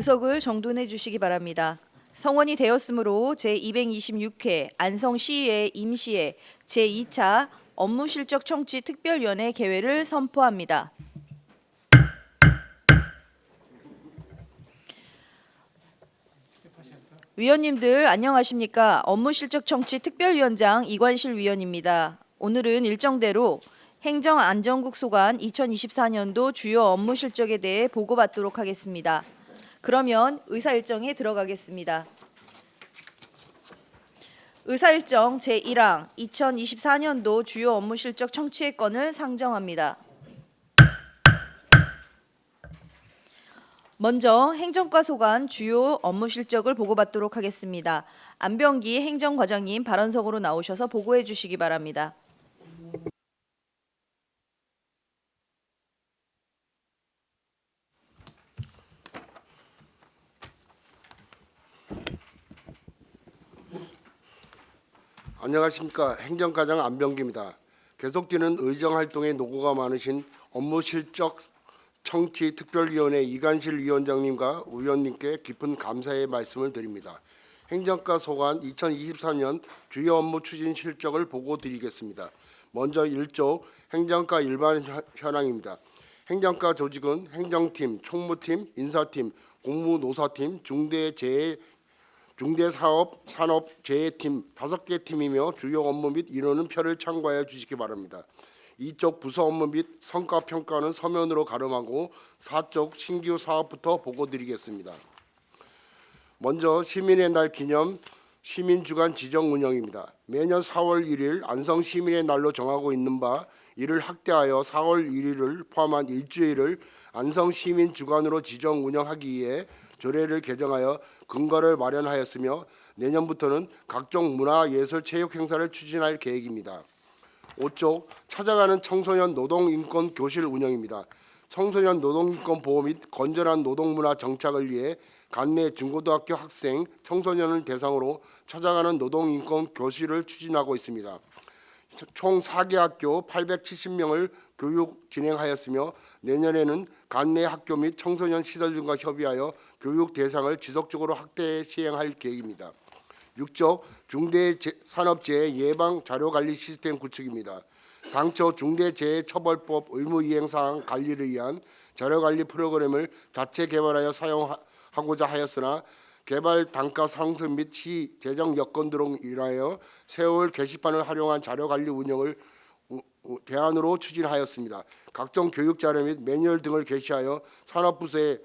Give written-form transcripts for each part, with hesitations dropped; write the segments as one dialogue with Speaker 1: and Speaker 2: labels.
Speaker 1: 의석을 정돈해 주시기 바랍니다. 성원이 되었으므로 제226회 안성시의회 임시회 제2차 업무실적 청취 특별위원회 개회를 선포합니다. 위원님들 안녕하십니까? 업무실적 청취 특별위원장 이관실 위원입니다. 오늘은 일정대로 행정안전국 소관 2024년도 주요 업무 실적에 대해 보고받도록 하겠습니다. 그러면 의사일정에 들어가겠습니다. 의사일정 제1항 2024년도 주요 업무 실적 청취의 건을 상정합니다. 먼저 행정과 소관 주요 업무 실적을 보고받도록 하겠습니다. 안병기 행정과장님 발언석으로 나오셔서 보고해 주시기 바랍니다.
Speaker 2: 안녕하십니까. 행정과장 안병기입니다. 계속되는 의정활동에 노고가 많으신 업무실적 청취특별위원회 이관실 위원장님과 위원님께 깊은 감사의 말씀을 드립니다. 행정과 소관 2024년 주요 업무 추진 실적을 보고드리겠습니다. 먼저 1조 행정과 일반 현황입니다. 행정과 조직은 행정팀, 총무팀, 인사팀, 공무노사팀, 중대사업산업재해팀 5개 팀이며 주요 업무 및 인원은 표를 참고하여 주시기 바랍니다. 2쪽 부서 업무 및 성과평가는 서면으로 가름하고 4쪽 신규 사업부터 보고드리겠습니다. 먼저 시민의 날 기념 시민주간 지정 운영입니다. 매년 4월 1일 안성 시민의 날로 정하고 있는 바 이를 확대하여 4월 1일을 포함한 일주일을 안성 시민 주간으로 지정 운영하기 위해 조례를 개정하여 근거를 마련하였으며 내년부터는 각종 문화, 예술, 체육 행사를 추진할 계획입니다. 5쪽 찾아가는 청소년 노동인권 교실 운영입니다. 청소년 노동인권 보호 및 건전한 노동문화 정착을 위해 관내 중고등학교 학생, 청소년을 대상으로 찾아가는 노동인권 교실을 추진하고 있습니다. 총 4개 학교 870명을 교육 진행하였으며 내년에는 관내 학교 및 청소년 시설 등과 협의하여 교육 대상을 지속적으로 확대 시행할 계획입니다. 6조 중대산업재해 예방 자료관리 시스템 구축입니다. 당초 중대재해처벌법 의무이행사항 관리를 위한 자료관리 프로그램을 자체 개발하여 사용하고자 하였으나 개발 단가 상승 및 시 재정 여건 등으로 인하여 세월 게시판을 활용한 자료관리 운영을 대안으로 추진하였습니다. 각종 교육 자료 및 매뉴얼 등을 게시하여 사업부서의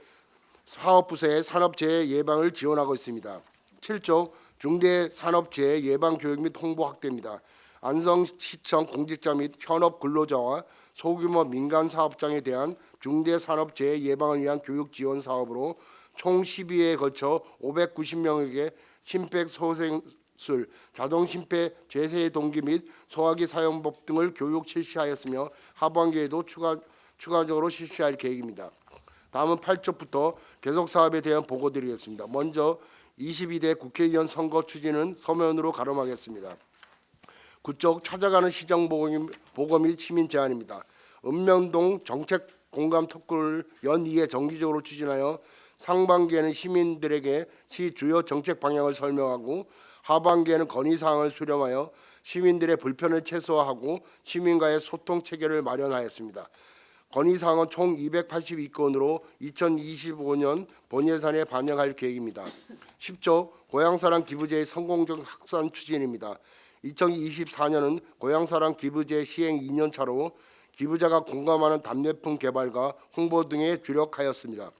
Speaker 2: 산업재해 예방을 지원하고 있습니다. 7조 중대산업재해 예방 교육 및 홍보 확대입니다. 안성시청 공직자 및 현업 근로자와 소규모 민간 사업장에 대한 중대산업재해 예방을 위한 교육 지원 사업으로 총 12회에 걸쳐 590명에게 심폐소생술, 자동심폐 제세 동기 및 소화기 사용법 등을 교육 실시하였으며 하반기에도 추가적으로 실시할 계획입니다. 다음은 8조부터 계속 사업에 대한 보고드리겠습니다. 먼저 22대 국회의원 선거 추진은 서면으로 가름하겠습니다. 9쪽 찾아가는 시정 보고 및 시민 제안입니다. 읍면동 정책 공감 토크를 연이에 정기적으로 추진하여 상반기에는 시민들에게 시 주요 정책 방향을 설명하고 하반기에는 건의사항을 수렴하여 시민들의 불편을 최소화하고 시민과의 소통 체계를 마련하였습니다. 건의사항은 총 282건으로 2025년 본예산에 반영할 계획입니다. 10조 고향사랑 기부제의 성공적 확산 추진입니다. 2024년은 고향사랑 기부제 시행 2년차로 기부자가 공감하는 답례품 개발과 홍보 등에 주력하였습니다.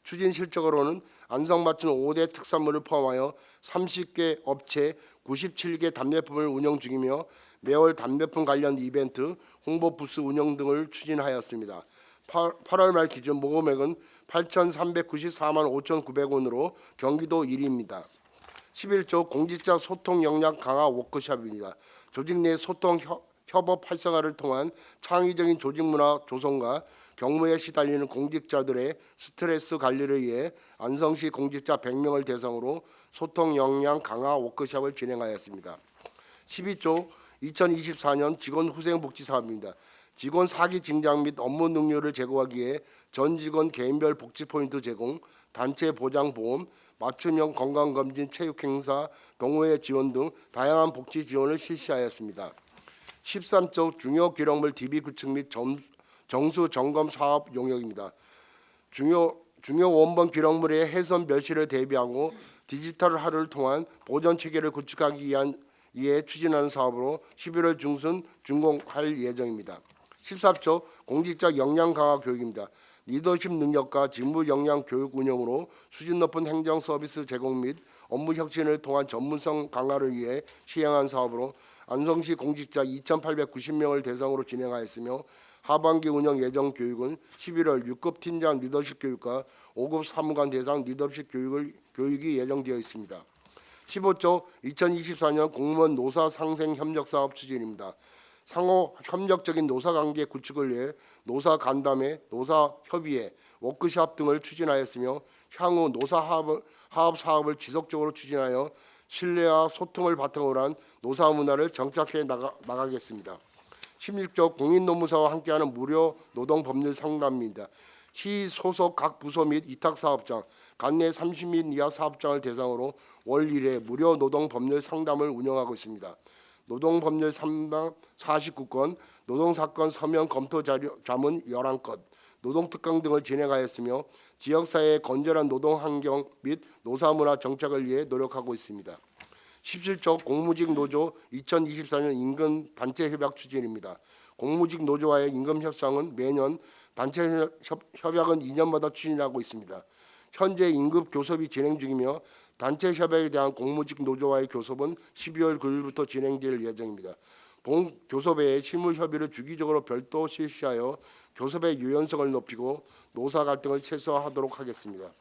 Speaker 2: 추진 실적으로는 안성맞춤 5대 특산물을 포함하여 30개 업체 97개 답례품을 운영 중이며 매월 답례품 관련 이벤트, 홍보 부스 운영 등을 추진하였습니다. 8월 말 기준 모금액은 8,394만 5,900원으로 경기도 1위입니다. 11조 공직자 소통 역량 강화 워크숍입니다. 조직 내 소통 협업 활성화를 통한 창의적인 조직 문화 조성과 경무에 시달리는 공직자들의 스트레스 관리를 위해 안성시 공직자 100명을 대상으로 소통 역량 강화 워크숍을 진행하였습니다. 12조 2024년 직원후생복지 사업입니다. 직원 사기 진작 및 업무 능률을 제고하기 위해 전 직원 개인별 복지 포인트 제공, 단체 보장 보험, 맞춤형 건강검진, 체육행사, 동호회 지원 등 다양한 복지 지원을 실시하였습니다. 13조 중요 기록물 DB 구축 및 정수 점검 사업 용역입니다. 중요 원본 기록물의 훼손 멸실을 대비하고 디지털 화를 통한 보존 체계를 구축하기 위해 추진하는 사업으로 11월 중순 준공할 예정입니다. 14조 공직자 역량 강화 교육입니다. 리더십 능력과 직무 역량 교육 운영으로 수준 높은 행정 서비스 제공 및 업무 혁신을 통한 전문성 강화를 위해 시행한 사업으로 안성시 공직자 2,890명을 대상으로 진행하였으며 하반기 운영 예정 교육은 11월 6급 팀장 리더십 교육과 5급 사무관 대상 리더십 교육이 예정되어 있습니다. 15조 2024년 공무원 노사 상생 협력 사업 추진입니다. 상호 협력적인 노사관계 구축을 위해 노사 간담회, 노사 협의회, 워크숍 등을 추진하였으며 향후 노사 화합 사업을 지속적으로 추진하여 신뢰와 소통을 바탕으로 한 노사 문화를 정착해 나가겠습니다. 16조 공인노무사와 함께하는 무료 노동법률 상담입니다. 시 소속 각 부서 및 위탁사업장, 관내 30인 이하 사업장을 대상으로 월 1회 무료 노동법률 상담을 운영하고 있습니다. 노동법률 상담 49건, 노동사건 서면 검토 자문 11건, 노동특강 등을 진행하였으며 지역사회의 건전한 노동환경 및 노사문화 정착을 위해 노력하고 있습니다. 17조 공무직 노조 2024년 임금 단체 협약 추진입니다. 공무직 노조와의 임금 협상은 매년, 단체 협약은 2년마다 추진하고 있습니다. 현재 임금 교섭이 진행 중이며 단체 협약에 대한 공무직 노조와의 교섭은 12월 9일부터 진행될 예정입니다. 본 교섭회의 실무 협의를 주기적으로 별도 실시하여 교섭의 유연성을 높이고 노사 갈등을 최소화하도록 하겠습니다.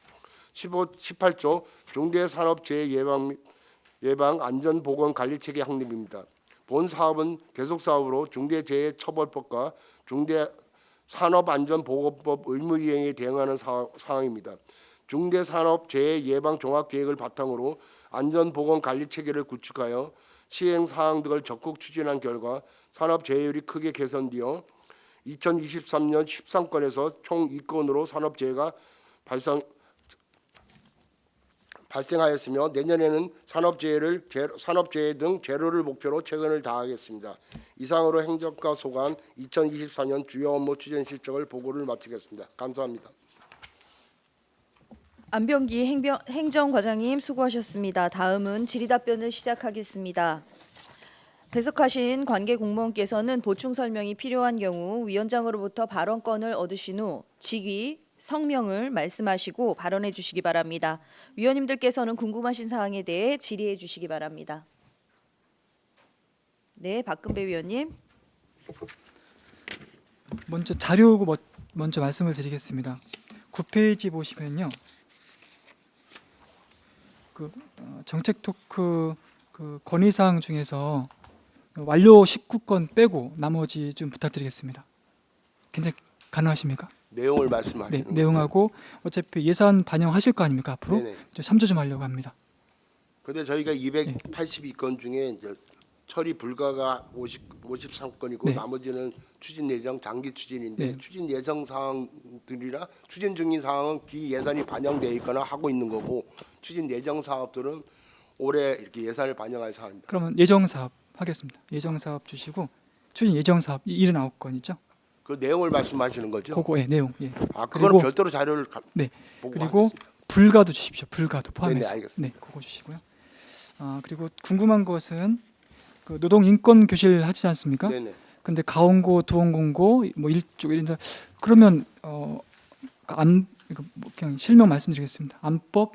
Speaker 2: 18조 중대산업재해 예방 안전보건관리체계 확립입니다. 본 사업은 계속 사업으로 중대재해처벌법과 중대산업안전보건법 의무이행에 대응하는 사항입니다. 중대산업재해예방종합계획을 바탕으로 안전보건관리체계를 구축하여 시행사항 등을 적극 추진한 결과 산업재해율이 크게 개선되어 2023년 13건에서 총 2건으로 산업재해가 발생하였으며 내년에는 산업재해 등 제로를 목표로 최선을 다하겠습니다. 이상으로 행정과 소관 2024년 주요 업무 추진 실적을 보고를 마치겠습니다. 감사합니다.
Speaker 1: 안병기 행정과장님 수고하셨습니다. 다음은 질의답변을 시작하겠습니다. 배석하신 관계 공무원께서는 보충 설명이 필요한 경우 위원장으로부터 발언권을 얻으신 후 직위, 성명을 말씀하시고 발언해 주시기 바랍니다. 위원님들께서는 궁금하신 사항에 대해 질의해 주시기 바랍니다. 네, 박근배 위원님.
Speaker 3: 먼저 자료 먼저 말씀을 드리겠습니다. 9페이지 보시면요. 정책 토크 건의사항 중에서 완료 19건 빼고 나머지 좀 부탁드리겠습니다. 굉장히 가능하십니까?
Speaker 2: 내용을 말씀하시는
Speaker 3: 네, 내용하고 어차피 예산 반영하실 거 아닙니까? 앞으로
Speaker 2: 네네.
Speaker 3: 참조 좀 하려고 합니다.
Speaker 2: 근데 저희가 282건 중에 이제 처리 불가가 53건이고
Speaker 3: 네.
Speaker 2: 나머지는 추진 예정 장기 추진인데
Speaker 3: 네.
Speaker 2: 추진 예정 사항들이라 추진 중인 사항은 기 예산이 반영돼 있거나 하고 있는 거고 추진 예정 사업들은 올해 이렇게 예산을 반영할 사항입니다.
Speaker 3: 그러면 예정 사업 하겠습니다. 예정 사업 주시고 추진 예정 사업 79건 있죠?
Speaker 2: 그 내용을 말씀하시는 거죠?
Speaker 3: 그거 내용. 예.
Speaker 2: 아, 그거는
Speaker 3: 그리고-
Speaker 2: 별도로 자료를
Speaker 3: 네.
Speaker 2: 보고
Speaker 3: 그리고
Speaker 2: 하겠습니다.
Speaker 3: 불가도 주십시오. 불가도 포함해서.
Speaker 2: 네네, 알겠습니다.
Speaker 3: 네, 그거 주시고요. 그리고 궁금한 것은 노동인권교실 하지 않습니까?
Speaker 2: 네네.
Speaker 3: 근데 가원고, 두원공고 뭐 일쪽 이런다. 그러면 그냥 실명 말씀드리겠습니다. 안법,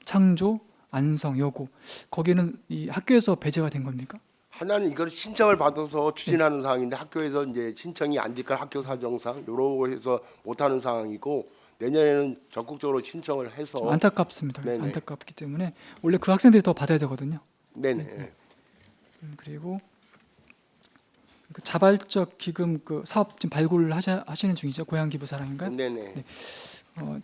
Speaker 3: 창조, 안성, 여고 거기는 이 학교에서 배제가 된 겁니까?
Speaker 2: 하나는 이걸 신청을 받아서 추진하는 사항인데 학교에서 이제 신청이 안 되니까 학교 사정상 요러 해서 못하는 상황이고 내년에는 적극적으로 신청을 해서
Speaker 3: 좀 안타깝습니다. 그래서
Speaker 2: 네네.
Speaker 3: 안타깝기 때문에 원래 그 학생들이 더 받아야 되거든요.
Speaker 2: 네네.
Speaker 3: 그리고 그 자발적 기금 그 사업 지금 발굴을 하시는 중이죠. 고향 기부 사랑인가요?
Speaker 2: 네네.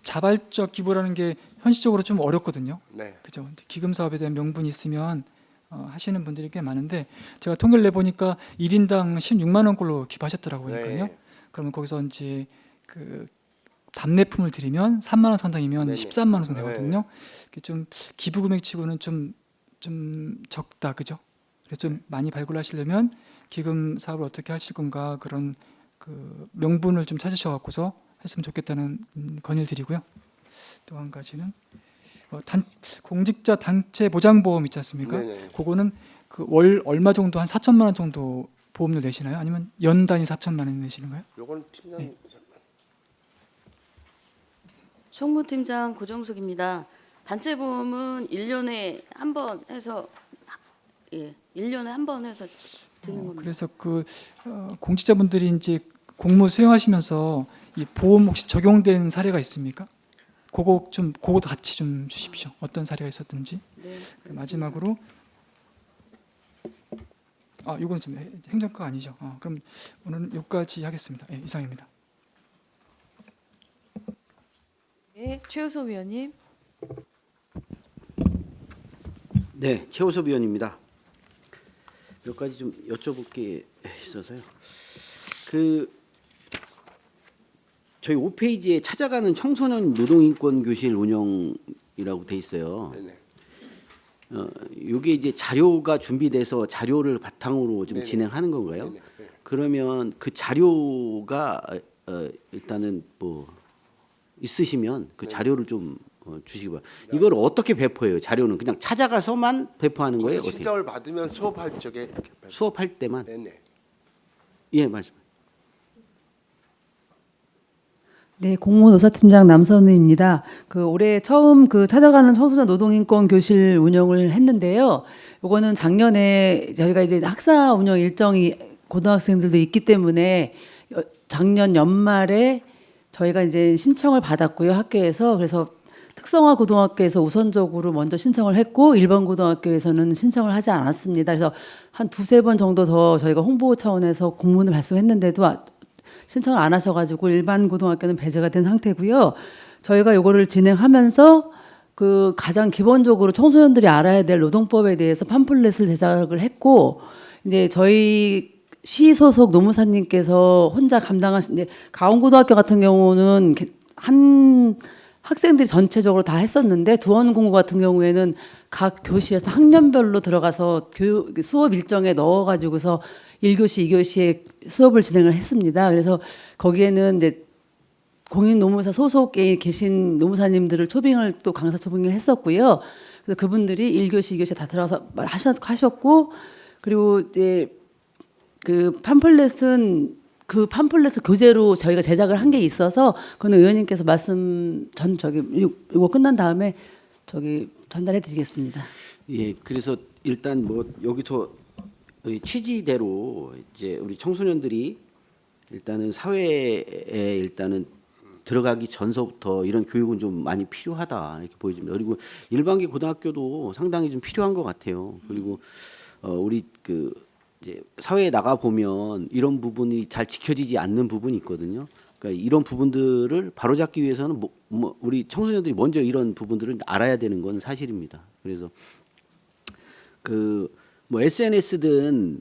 Speaker 3: 자발적 기부라는 게 현실적으로 좀 어렵거든요.
Speaker 2: 네.
Speaker 3: 그죠? 기금 사업에 대한 명분이 있으면 하시는 분들이 꽤 많은데 제가 통계를 내보니까 1인당 16만 원꼴로 기부하셨더라고요. 그러니까요.
Speaker 2: 네.
Speaker 3: 그러면 거기서 이제 그 답례품을 드리면 3만 원 상당이면
Speaker 2: 네네.
Speaker 3: 13만 원 정도 되거든요. 이게 좀 기부 금액치고는 좀 적다, 그죠? 그래서 좀 많이 발굴하시려면 기금 사업을 어떻게 하실 건가 그런 그 명분을 좀 찾으셔갖고서 했으면 좋겠다는 건의를 드리고요. 또 한 가지는 공직자 단체 보장보험 있지 않습니까?
Speaker 2: 네네.
Speaker 3: 그거는 그 월 얼마 정도 한 4천만 원 정도 보험료 내시나요? 아니면 연 단위 4천만 원 내시는가요?
Speaker 2: 요건 팀장님.
Speaker 4: 총무팀장 고정숙입니다. 단체 보험은 1년에 한 번 해서 1년에 한 번 해서 드는 겁니다.
Speaker 3: 그래서 그 공직자분들이 이제 공무 수행하시면서 이 보험 혹시 적용된 사례가 있습니까? 그것도 같이 좀 주십시오. 어떤 사례가 있었든지.
Speaker 4: 네.
Speaker 3: 마지막으로 이건 좀 행정가 아니죠. 그럼 오늘은 여기까지 하겠습니다. 예, 이상입니다.
Speaker 1: 네, 최우소 위원님.
Speaker 5: 네, 최호섭 위원입니다. 몇 가지 좀 여쭤볼 게 있어서요. 저희 5페이지에 찾아가는 청소년 노동인권 교실 운영이라고 돼 있어요.
Speaker 2: 네네.
Speaker 5: 이게 이제 자료가 준비돼서 자료를 바탕으로 좀
Speaker 2: 네네.
Speaker 5: 진행하는 건가요?
Speaker 2: 네네. 네.
Speaker 5: 그러면 그 자료가 일단은 뭐 있으시면 그 자료를 좀 주시기 바랍니다. 이걸 어떻게 배포해요? 자료는 그냥 찾아가서만 배포하는 거예요? 어떻게?
Speaker 2: 신청을 받으면 수업할 적에 이렇게
Speaker 5: 수업할 때만?
Speaker 2: 네네.
Speaker 5: 예, 말씀.
Speaker 6: 네, 공무노사팀장 남선우입니다. 올해 처음 찾아가는 청소년 노동인권 교실 운영을 했는데요. 요거는 작년에 저희가 이제 학사 운영 일정이 고등학생들도 있기 때문에 작년 연말에 저희가 이제 신청을 받았고요, 학교에서. 그래서 특성화 고등학교에서 우선적으로 먼저 신청을 했고 일반 고등학교에서는 신청을 하지 않았습니다. 그래서 한 두세 번 정도 더 저희가 홍보 차원에서 공문을 발송했는데도 신청을 안 하셔가지고 일반 고등학교는 배제가 된 상태고요. 저희가 이거를 진행하면서 가장 기본적으로 청소년들이 알아야 될 노동법에 대해서 팜플렛을 제작을 했고, 이제 저희 시 소속 노무사님께서 혼자 감당하신, 가온고등학교 같은 경우는 한 학생들이 전체적으로 다 했었는데 두원공고 같은 경우에는 각 교시에서 학년별로 들어가서 수업 일정에 넣어가지고서 1교시, 2교시에 수업을 진행을 했습니다. 그래서 거기에는 이제 공인노무사 소속에 계신 노무사님들을 초빙을 또 강사 초빙을 했었고요. 그래서 그분들이 1교시, 2교시에 다 들어가서 하셨고, 그리고 이제 팜플렛을 교재로 저희가 제작을 한 게 있어서 그거는 의원님께서 이거 끝난 다음에 전달해 드리겠습니다.
Speaker 5: 예, 그래서 일단 뭐 여기서 취지대로 이제 우리 청소년들이 일단은 사회에 일단은 들어가기 전서부터 이런 교육은 좀 많이 필요하다 이렇게 보여집니다. 그리고 일반계 고등학교도 상당히 좀 필요한 것 같아요. 그리고 우리 이제 사회에 나가 보면 이런 부분이 잘 지켜지지 않는 부분이 있거든요. 그러니까 이런 부분들을 바로잡기 위해서는 우리 청소년들이 먼저 이런 부분들을 알아야 되는 건 사실입니다. 그래서 SNS든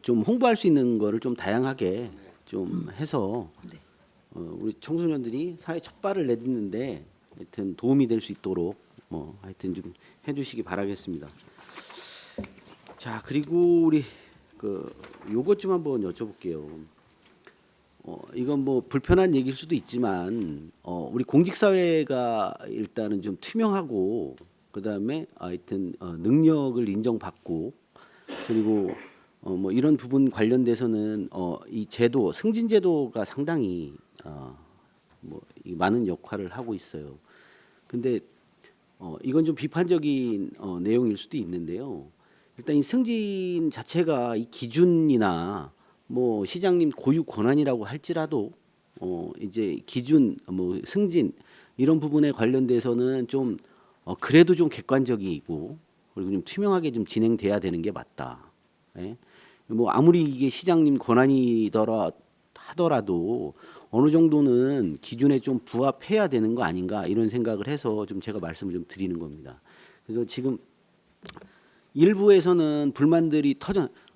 Speaker 5: 좀 홍보할 수 있는 거를 좀 다양하게 좀 해서 우리 청소년들이 사회 첫 발을 내딛는데 하여튼 도움이 될 수 있도록 하여튼 좀 해주시기 바라겠습니다. 자, 그리고 우리 요것 좀 한번 여쭤볼게요. 이건 뭐 불편한 얘기일 수도 있지만 우리 공직 사회가 일단은 좀 투명하고 그다음에 하여튼 능력을 인정받고 그리고 뭐 이런 부분 관련돼서는 이 제도 승진 제도가 상당히 뭐 많은 역할을 하고 있어요. 근데 이건 좀 비판적인 내용일 수도 있는데요. 일단 이 승진 자체가 이 기준이나 뭐 시장님 고유 권한이라고 할지라도 이제 기준 뭐 승진 이런 부분에 관련돼서는 좀 그래도 좀 객관적이고 그리고 좀 투명하게 좀 진행돼야 되는 게 맞다. 예? 뭐 아무리 이게 시장님 권한이더라 하더라도 어느 정도는 기준에 좀 부합해야 되는 거 아닌가 이런 생각을 해서 좀 제가 말씀을 좀 드리는 겁니다. 그래서 지금 일부에서는 불만들이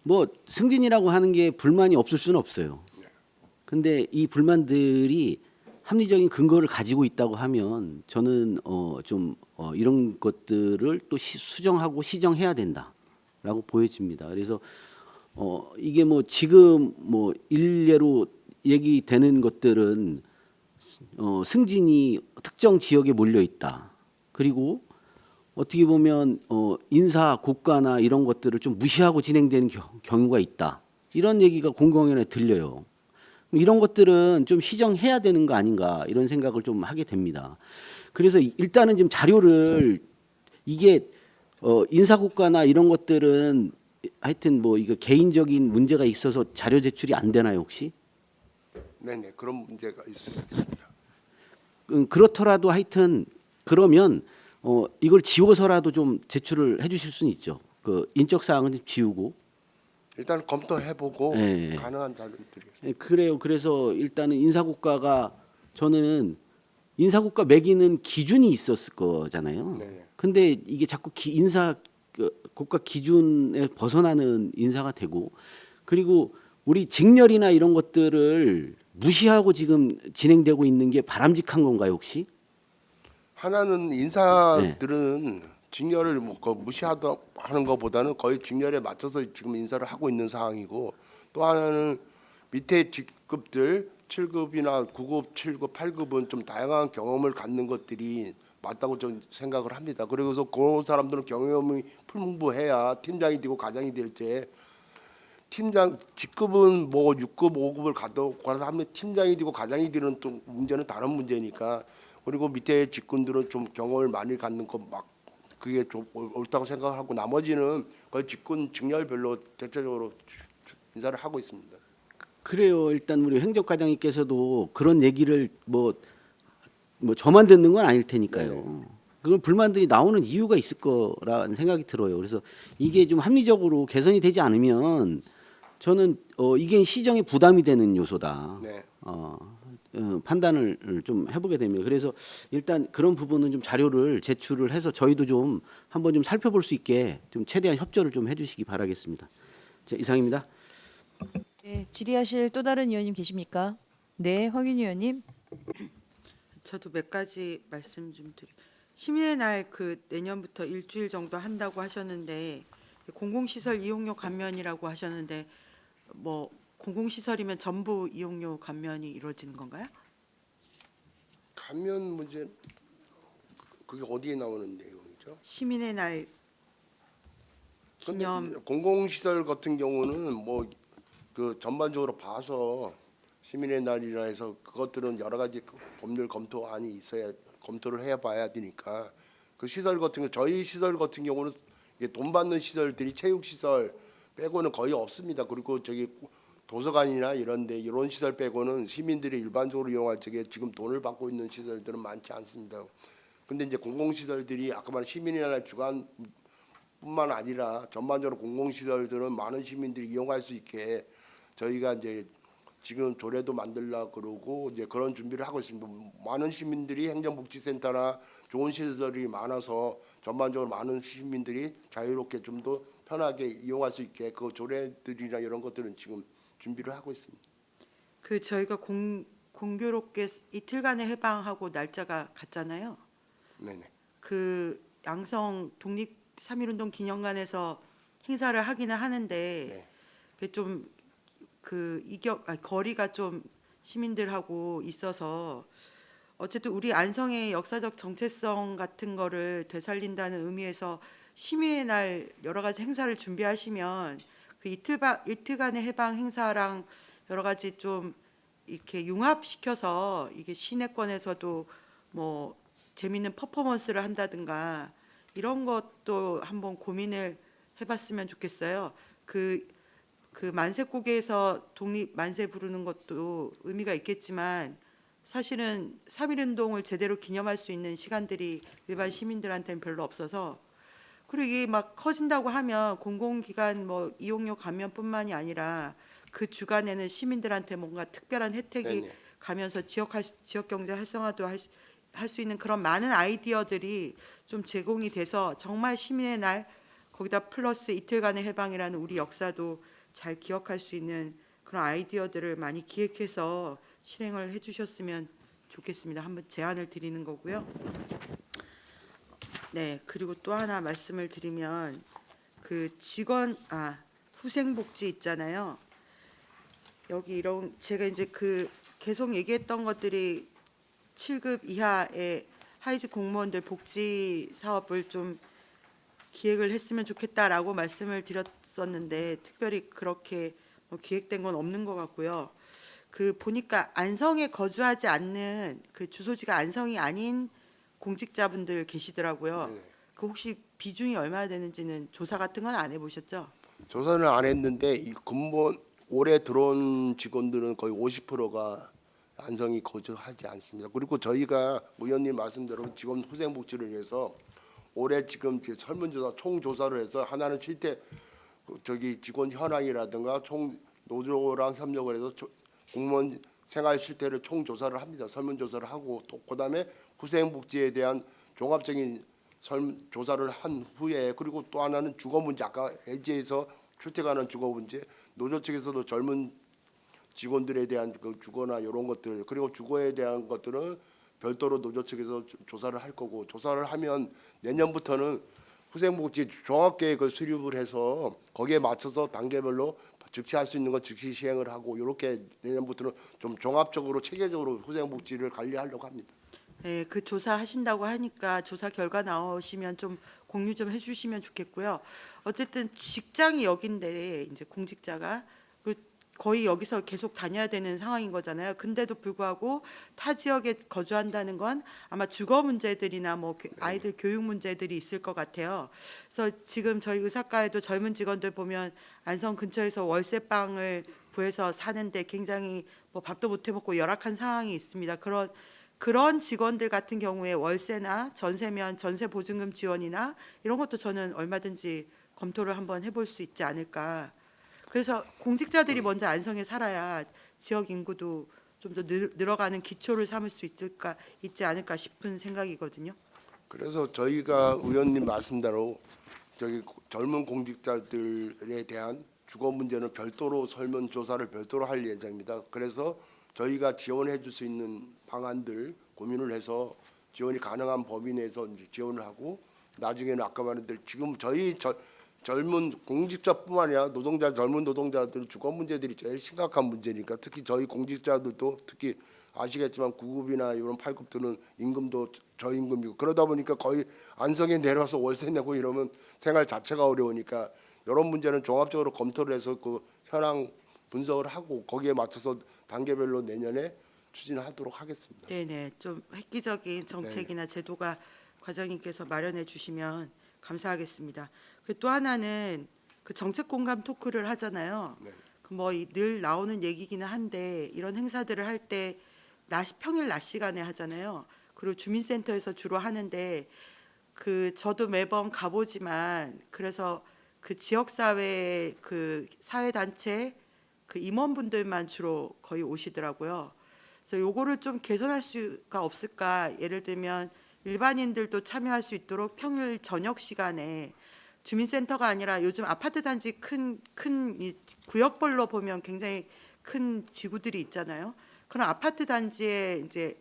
Speaker 5: 뭐 승진이라고 하는 게 불만이 없을 수는 없어요. 근데 이 불만들이 합리적인 근거를 가지고 있다고 하면 저는 이런 것들을 또 수정하고 시정해야 된다라고 보여집니다. 그래서 이게 뭐 지금 뭐 일례로 얘기되는 것들은 승진이 특정 지역에 몰려 있다. 그리고 어떻게 보면 인사 고과나 이런 것들을 좀 무시하고 진행되는 경우가 있다. 이런 얘기가 공공연히 들려요. 이런 것들은 좀 시정해야 되는 거 아닌가 이런 생각을 좀 하게 됩니다. 그래서 일단은 지금 자료를 이게 인사고과나 이런 것들은 하여튼 뭐 이거 개인적인 문제가 있어서 자료 제출이 안 되나요 혹시?
Speaker 2: 네네, 그런 문제가 있을 수 있습니다.
Speaker 5: 그렇더라도 하여튼 그러면 이걸 지워서라도 좀 제출을 해주실 수는 있죠. 그 인적 사항은 좀 지우고.
Speaker 2: 일단 검토해보고
Speaker 5: 네.
Speaker 2: 가능한 자료를 드리겠습니다.
Speaker 5: 네, 그래요. 그래서 일단은 인사고과가 저는 인사고과 매기는 기준이 있었을 거잖아요.
Speaker 2: 네.
Speaker 5: 근데 이게 자꾸 고과 기준에 벗어나는 인사가 되고 그리고 우리 직렬이나 이런 것들을 무시하고 지금 진행되고 있는 게 바람직한 건가요 혹시?
Speaker 2: 하나는 인사들은 직렬을 무시하는 것보다는 거의 직렬에 맞춰서 지금 인사를 하고 있는 상황이고 또 하나는 밑에 직급들 7급이나 9급, 7급, 8급은 좀 다양한 경험을 갖는 것들이 맞다고 저는 생각을 합니다. 그래서 그런 사람들은 경험이 풍부해야 팀장이 되고 과장이 될 때 팀장 직급은 뭐 6급, 5급을 가도 하면 팀장이 되고 과장이 되는 또 문제는 다른 문제니까 그리고 밑에 직군들은 좀 경험을 많이 갖는 거 막 그게 좀 옳다고 생각하고 나머지는 거의 직군 직렬별로 대체적으로 인사를 하고 있습니다.
Speaker 5: 그래요. 일단 우리 행정과장님께서도 그런 얘기를 뭐 저만 듣는 건 아닐 테니까요. 그런 불만들이 나오는 이유가 있을 거라는 생각이 들어요. 그래서 이게 좀 합리적으로 개선이 되지 않으면 저는 이게 시정에 부담이 되는 요소다.
Speaker 2: 네.
Speaker 5: 판단을 좀 해보게 됩니다. 그래서 일단 그런 부분은 좀 자료를 제출을 해서 저희도 좀 한번 좀 살펴볼 수 있게 좀 최대한 협조를 좀 해주시기 바라겠습니다. 자, 이상입니다.
Speaker 1: 네, 질의하실 또 다른 의원님 계십니까? 네, 황윤희 의원님.
Speaker 7: 저도 몇 가지 말씀 좀 드리. 시민의 날 그 내년부터 일주일 정도 한다고 하셨는데 공공시설 이용료 감면이라고 하셨는데 뭐 공공시설이면 전부 이용료 감면이 이루어지는 건가요?
Speaker 2: 감면 문제 그게 어디에 나오는 내용이죠?
Speaker 7: 시민의 날
Speaker 2: 근데
Speaker 7: 기념
Speaker 2: 공공시설 같은 경우는 뭐 그 전반적으로 봐서 시민의 날이라 해서 그것들은 여러 가지 법률 검토안이 있어야 검토를 해봐야 되니까 그 시설 같은 거 저희 시설 같은 경우는 이게 돈 받는 시설들이 체육시설 빼고는 거의 없습니다. 그리고 저기 도서관이나 이런데 이런 시설 빼고는 시민들이 일반적으로 이용할 적에 지금 돈을 받고 있는 시설들은 많지 않습니다. 근데 이제 공공시설들이 아까 말한 시민의 날 주간뿐만 아니라 전반적으로 공공시설들은 많은 시민들이 이용할 수 있게 저희가 이제 지금 조례도 만들려고 그러고 이제 그런 준비를 하고 있습니다. 많은 시민들이 행정복지센터나 좋은 시설이 많아서 전반적으로 많은 시민들이 자유롭게 좀 더 편하게 이용할 수 있게 그 조례들이나 이런 것들은 지금 준비를 하고 있습니다.
Speaker 7: 그 저희가 공교롭게 이틀간의 해방하고 날짜가 같잖아요.
Speaker 2: 네네.
Speaker 7: 그 양성 독립 3.1운동 기념관에서 행사를 하기는 하는데 그게 좀 거리가 좀 시민들하고 있어서 어쨌든 우리 안성의 역사적 정체성 같은 거를 되살린다는 의미에서 시민의 날 여러 가지 행사를 준비하시면 그 이틀간의 해방 행사랑 여러 가지 좀 이렇게 융합시켜서 이게 시내권에서도 뭐 재밌는 퍼포먼스를 한다든가 이런 것도 한번 고민을 해봤으면 좋겠어요. 그 만세고개에서 독립 만세 부르는 것도 의미가 있겠지만 사실은 3.1운동을 제대로 기념할 수 있는 시간들이 일반 시민들한테는 별로 없어서 그리고 이게 막 커진다고 하면 공공기관 뭐 이용료 감면뿐만이 아니라 그 주간에는 시민들한테 뭔가 특별한 혜택이
Speaker 2: 네네.
Speaker 7: 가면서 지역 경제 활성화도 할 수 있는 그런 많은 아이디어들이 좀 제공이 돼서 정말 시민의 날 거기다 플러스 이틀간의 해방이라는 우리 역사도 잘 기억할 수 있는 그런 아이디어들을 많이 기획해서 실행을 해주셨으면 좋겠습니다. 한번 제안을 드리는 거고요. 네, 그리고 또 하나 말씀을 드리면 그 후생복지 있잖아요. 여기 이런 제가 이제 그 계속 얘기했던 것들이 7급 이하의 하위직 공무원들 복지 사업을 좀 기획을 했으면 좋겠다라고 말씀을 드렸었는데 특별히 그렇게 뭐 기획된 건 없는 것 같고요. 그 보니까 안성에 거주하지 않는 그 주소지가 안성이 아닌 공직자분들 계시더라고요.
Speaker 2: 네.
Speaker 7: 그 혹시 비중이 얼마나 되는지는 조사 같은 건 안 해보셨죠?
Speaker 2: 조사는 안 했는데 이 근무원 올해 들어온 직원들은 거의 50%가 안성이 거주하지 않습니다. 그리고 저희가 의원님 말씀대로 직원 후생복지를 위해서 올해 지금 설문조사 총조사를 해서 하나는 실태 저기 직원 현황이라든가 총 노조랑 협력을 해서 공무원 생활 실태를 총조사를 합니다. 설문조사를 하고 또 그다음에 후생복지에 대한 종합적인 조사를 한 후에 그리고 또 하나는 주거 문제 아까 해제에서 출퇴근하는 주거 문제 노조 측에서도 젊은 직원들에 대한 그 주거나 이런 것들 그리고 주거에 대한 것들은 별도로 노조 측에서 조사를 할 거고 조사를 하면 내년부터는 후생복지 종합계획을 수립을 해서 거기에 맞춰서 단계별로 즉시할 수 있는 거 즉시 시행을 하고 이렇게 내년부터는 좀 종합적으로 체계적으로 후생복지를 관리하려고 합니다.
Speaker 7: 네, 그 조사 하신다고 하니까 조사 결과 나오시면 좀 공유 좀 해주시면 좋겠고요. 어쨌든 직장이 여긴데 이제 공직자가 그 거의 여기서 계속 다녀야 되는 상황인 거잖아요. 근데도 불구하고 타 지역에 거주한다는 건 아마 주거 문제들이나 뭐 아이들 교육 문제들이 있을 것 같아요. 그래서 지금 저희 의사과에도 젊은 직원들 보면 안성 근처에서 월세방을 구해서 사는데 굉장히 뭐 밥도 못 해먹고 열악한 상황이 있습니다. 그런 직원들 같은 경우에 월세나 전세면 전세 보증금 지원이나 이런 것도 저는 얼마든지 검토를 한번 해볼 수 있지 않을까. 그래서 공직자들이 먼저 안성에 살아야 지역 인구도 좀 더 늘어가는 기초를 삼을 수 있지 않을까 싶은 생각이거든요.
Speaker 2: 그래서 저희가 의원님 말씀대로 저기 젊은 공직자들에 대한 주거 문제는 별도로 설문조사를 별도로 할 예정입니다. 그래서 저희가 지원해 줄 수 있는 방안들 고민을 해서 지원이 가능한 범위 내에서 이제 지원을 하고 나중에는 아까 말한 대로 지금 저희 젊은 공직자뿐만 아니라 젊은 노동자들 주거 문제들이 제일 심각한 문제니까 특히 저희 공직자들도 특히 아시겠지만 9급이나 이런 8급들은 임금도 저임금이고 그러다 보니까 거의 안성에 내려와서 월세 내고 이러면 생활 자체가 어려우니까 이런 문제는 종합적으로 검토를 해서 그 현황 분석을 하고 거기에 맞춰서 단계별로 내년에 추진하도록 하겠습니다.
Speaker 7: 네네, 좀 획기적인 정책이나 제도가 과장님께서 마련해 주시면 감사하겠습니다. 또 하나는 그 정책 공감 토크를 하잖아요.
Speaker 2: 네.
Speaker 7: 그 뭐 늘 나오는 얘기기는 한데 이런 행사들을 할 때 평일 낮 시간에 하잖아요. 그리고 주민센터에서 주로 하는데 그 저도 매번 가보지만 그래서 그 지역사회 그 사회단체 그 임원분들만 주로 거의 오시더라고요. 그래서 요거를 좀 개선할 수가 없을까? 예를 들면 일반인들도 참여할 수 있도록 평일 저녁 시간에 주민센터가 아니라 요즘 아파트 단지 큰 이 구역별로 보면 굉장히 큰 지구들이 있잖아요. 그런 아파트 단지에 이제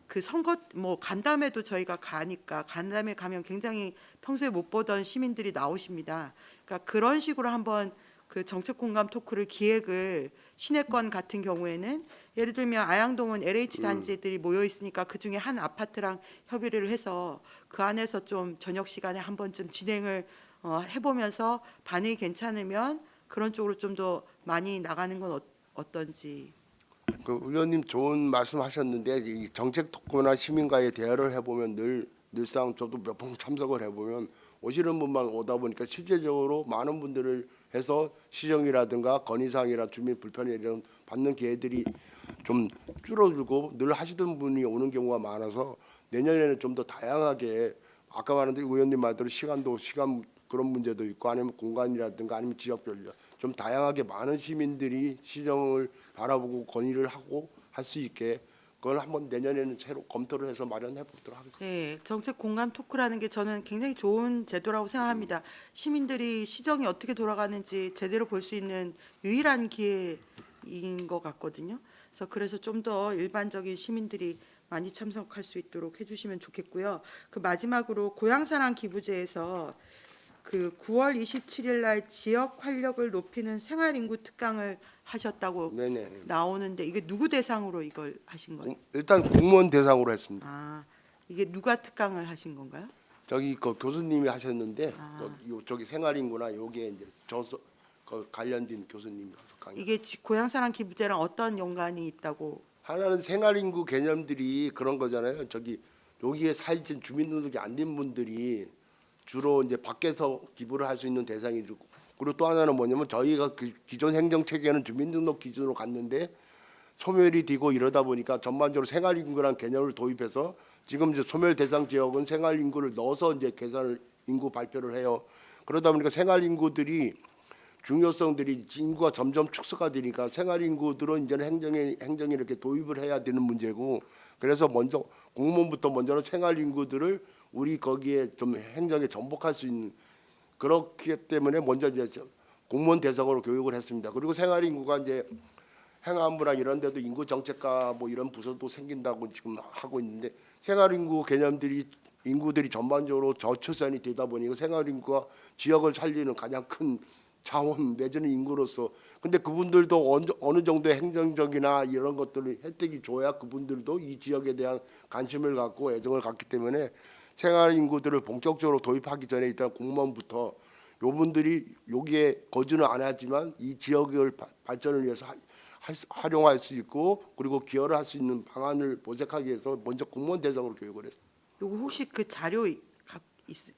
Speaker 7: 그 선거 뭐 간담회도 저희가 가니까 간담회 가면 굉장히 평소에 못 보던 시민들이 나오십니다. 그러니까 그런 식으로 한번 그 정책 공감 토크를 기획을 시내권 같은 경우에는 예를 들면 아양동은 LH 단지들이 모여 있으니까 그 중에 한 아파트랑 협의를 해서 그 안에서 좀 저녁 시간에 한 번쯤 진행을 해보면서 반응이 괜찮으면 그런 쪽으로 좀 더 많이 나가는 건 어떤지.
Speaker 2: 그 의원님 좋은 말씀하셨는데 이 정책 토크나 시민과의 대화를 해보면 늘상 저도 몇 번 참석을 해보면 오시는 분만 오다 보니까 실제적으로 많은 분들을 해서 시정이라든가 건의사항이나 주민 불편에 이런 받는 기회들이 좀 줄어들고 늘 하시던 분이 오는 경우가 많아서 내년에는 좀 더 다양하게 아까 말한 의원님 말대로 시간 그런 문제도 있고 아니면 공간이라든가 아니면 지역별로 좀 다양하게 많은 시민들이 시정을 바라보고 건의를 하고 할 수 있게 그걸 한번 내년에는 새로 검토를 해서 마련해 보도록 하겠습니다.
Speaker 7: 네, 정책 공감 토크라는 게 저는 굉장히 좋은 제도라고 생각합니다. 시민들이 시정이 어떻게 돌아가는지 제대로 볼 수 있는 유일한 기회인 것 같거든요. 그래서 좀 더 일반적인 시민들이 많이 참석할 수 있도록 해주시면 좋겠고요. 그 마지막으로 고향사랑 기부제에서 그 9월 27일 날 지역 활력을 높이는 생활인구 특강을 하셨다고
Speaker 2: 네네.
Speaker 7: 나오는데 이게 누구 대상으로 이걸 하신 거예요?
Speaker 2: 일단 공무원 대상으로 했습니다.
Speaker 7: 아, 이게 누가 특강을 하신 건가요?
Speaker 2: 저기 그 교수님이 하셨는데
Speaker 7: 아.
Speaker 2: 요쪽이 생활인구나 요게 이제 그 관련된 교수님이라서 강의.
Speaker 7: 이게 고향사랑 기부제랑 어떤 연관이 있다고?
Speaker 2: 하나는 생활인구 개념들이 그런 거잖아요. 저기 여기에 살진 주민등록이 안 된 분들이 주로 이제 밖에서 기부를 할 수 있는 대상이고, 그리고 또 하나는 뭐냐면 저희가 그 기존 행정 체계는 주민등록 기준으로 갔는데 소멸이 되고 이러다 보니까 전반적으로 생활인구라는 개념을 도입해서 지금 이제 소멸 대상 지역은 생활인구를 넣어서 이제 계산을 인구 발표를 해요. 그러다 보니까 생활인구들이 중요성들이 인구가 점점 축소가 되니까 생활인구들은 이제는 행정에 이렇게 도입을 해야 되는 문제고, 그래서 먼저 공무원부터 먼저는 생활인구들을 우리 거기에 좀 행정에 전복할 수 있는, 그렇기 때문에 먼저 이제 공무원 대상으로 교육을 했습니다. 그리고 생활인구가 이제 행안부랑 이런 데도 인구 정책과 뭐 이런 부서도 생긴다고 지금 하고 있는데, 생활인구 개념들이 인구들이 전반적으로 저출산이 되다 보니까 생활인구가 지역을 살리는 가장 큰 자원 내지는 인구로서, 근데 그분들도 어느 정도의 행정적이나 이런 것들을 혜택이 줘야 그분들도 이 지역에 대한 관심을 갖고 애정을 갖기 때문에 생활 인구들을 본격적으로 도입하기 전에 일단 공무원부터 요분들이 여기에 거주는 안 하지만 이 지역을 발전을 위해서 활용할 수 있고 그리고 기여를 할 수 있는 방안을 모색하기 위해서 먼저 공무원 대상으로 교육을 했습니다.
Speaker 7: 요거 혹시 그 자료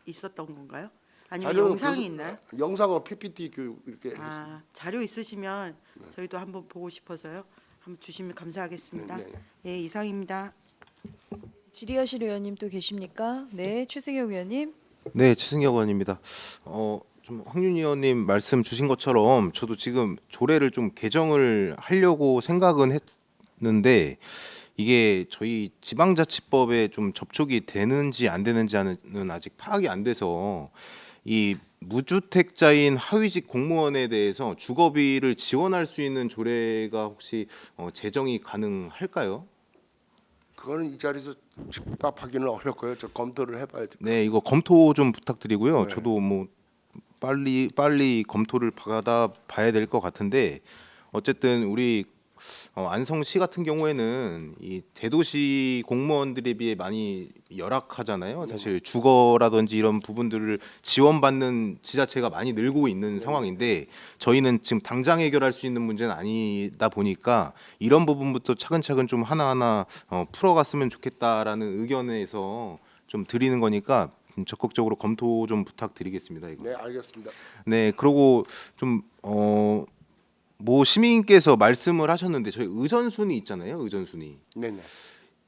Speaker 7: 있었던 건가요? 아니면
Speaker 2: 자료는
Speaker 7: 영상이 있나요?
Speaker 2: 영상으로 PPT 교육 이렇게 했습니다.
Speaker 7: 아, 자료 있으시면 저희도 한번 보고 싶어서요. 한번 주시면 감사하겠습니다.
Speaker 2: 네, 네.
Speaker 7: 예, 이상입니다.
Speaker 1: 질의하실 의원님 또 계십니까? 네, 최승혁 의원님.
Speaker 8: 네, 최승혁 의원입니다. 좀 황윤희 의원님 말씀 주신 것처럼 저도 지금 조례를 좀 개정을 하려고 생각은 했는데 이게 저희 지방자치법에 좀 접촉이 되는지 안 되는지는 아직 파악이 안 돼서 이 무주택자인 하위직 공무원에 대해서 주거비를 지원할 수 있는 조례가 혹시 제정이 가능할까요?
Speaker 2: 그거는 이 자리에서 답하기는 어렵고요. 저 검토를 해봐야 돼요.
Speaker 8: 네, 이거 검토 좀 부탁드리고요.
Speaker 2: 네.
Speaker 8: 저도 뭐 빨리 검토를 받아 봐야 될 것 같은데 어쨌든 우리 안성시 같은 경우에는 이 대도시 공무원들에 비해 많이 열악하잖아요. 사실 주거라든지 이런 부분들을 지원받는 지자체가 많이 늘고 있는 상황인데 저희는 지금 당장 해결할 수 있는 문제는 아니다 보니까 이런 부분부터 차근차근 좀 하나하나 풀어갔으면 좋겠다라는 의견에서 좀 드리는 거니까 적극적으로 검토 좀 부탁드리겠습니다. 이거.
Speaker 2: 네, 알겠습니다.
Speaker 8: 네, 그리고 좀 뭐 시민께서 말씀을 하셨는데 저희 의전순위 있잖아요. 의전순위.
Speaker 2: 네네.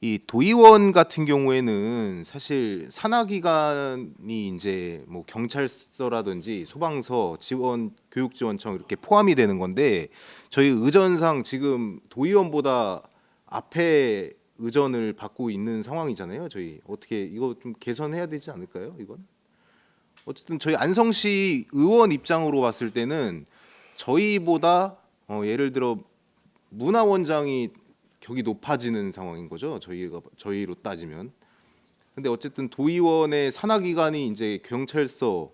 Speaker 8: 이 도의원 같은 경우에는 사실 산하기관이 이제 뭐 경찰서라든지 소방서, 지원, 교육지원청 이렇게 포함이 되는 건데 저희 의전상 지금 도의원보다 앞에 의전을 받고 있는 상황이잖아요. 저희 어떻게 이거 좀 개선해야 되지 않을까요? 이건 어쨌든 저희 안성시 의원 입장으로 봤을 때는 저희보다 예를 들어 문화원장이 격이 높아지는 상황인 거죠. 저희로 따지면. 근데 어쨌든 도의원의 산하기관이 이제 경찰서,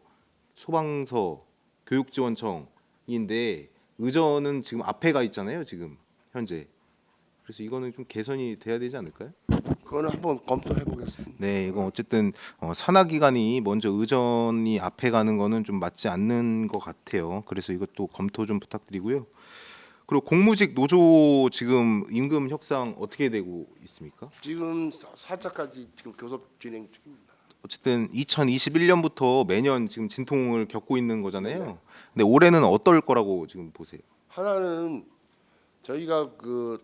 Speaker 8: 소방서, 교육지원청인데 의전은 지금 앞에 가 있잖아요. 지금 현재. 그래서 이거는 좀 개선이 돼야 되지 않을까요?
Speaker 2: 그거는 한번 검토해 보겠습니다.
Speaker 8: 네, 이건 어쨌든 산하기관이 먼저 의전이 앞에 가는 거는 좀 맞지 않는 것 같아요. 그래서 이것도 검토 좀 부탁드리고요. 그리고 공무직 노조 지금 임금 협상 어떻게 되고 있습니까?
Speaker 2: 지금 4차까지 지금 교섭 진행 중입니다.
Speaker 8: 어쨌든 2021년부터 매년 지금 진통을 겪고 있는 거잖아요. 근데 올해는 어떨 거라고 지금 보세요?
Speaker 2: 하나는 저희가 그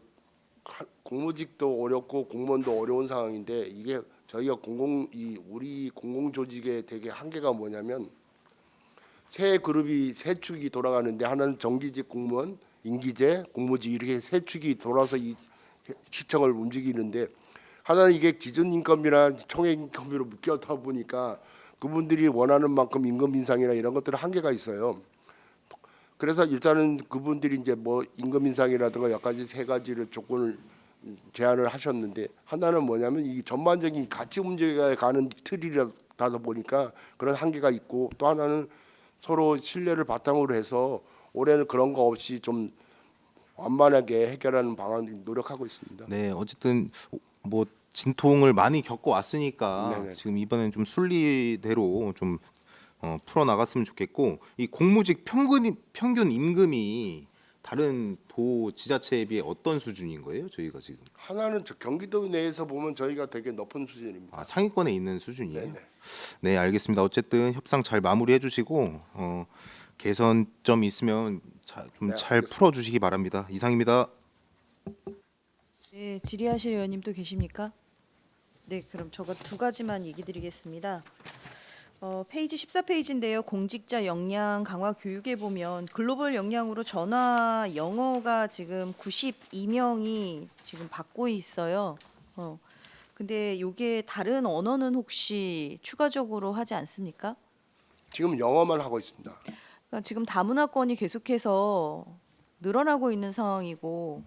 Speaker 2: 공무직도 어렵고 공무원도 어려운 상황인데 이게 저희가 우리 공공 조직의 되게 한계가 뭐냐면 세 그룹이 세 축이 돌아가는데 하나는 정기직 공무원, 임기제, 공무직 이렇게 세 축이 돌아서 시청을 움직이는데 하나는 이게 기준 임금이나 총액 임금으로 묶여다 보니까 그분들이 원하는 만큼 임금 인상이나 이런 것들은 한계가 있어요. 그래서 일단은 그분들이 이제 뭐 임금 인상이라든가 여러 가지 세 가지를 조건을 제안을 하셨는데 하나는 뭐냐면 이 전반적인 가치 문제가 가는 틀이라다 보니까 그런 한계가 있고 또 하나는 서로 신뢰를 바탕으로 해서 올해는 그런 거 없이 좀 완만하게 해결하는 방안 노력하고 있습니다.
Speaker 8: 네, 어쨌든 뭐 진통을 많이 겪어 왔으니까
Speaker 2: 네네.
Speaker 8: 지금 이번엔 좀 순리대로 좀 풀어 나갔으면 좋겠고 이 공무직 평균 임금이 다른 도 지자체에 비해 어떤 수준인 거예요? 저희가 지금
Speaker 2: 하나는 저 경기도 내에서 보면 저희가 되게 높은 수준입니다.
Speaker 8: 상위권에 있는 수준이에요.
Speaker 2: 네네.
Speaker 8: 네, 알겠습니다. 어쨌든 협상 잘 마무리해 주시고 개선점 있으면 좀
Speaker 2: 네,
Speaker 8: 잘
Speaker 2: 알겠습니다.
Speaker 8: 풀어 주시기 바랍니다. 이상입니다.
Speaker 1: 네, 질의하실 의원님 또 계십니까? 네, 그럼 저거 두 가지만 얘기 드리겠습니다. 페이지 14페이지인데요. 공직자 역량 강화 교육에 보면 글로벌 역량으로 전화 영어가 지금 92명이 지금 받고 있어요. 근데 이게 다른 언어는 혹시 추가적으로 하지 않습니까?
Speaker 2: 지금 영어만 하고 있습니다.
Speaker 1: 그러니까 지금 다문화권이 계속해서 늘어나고 있는 상황이고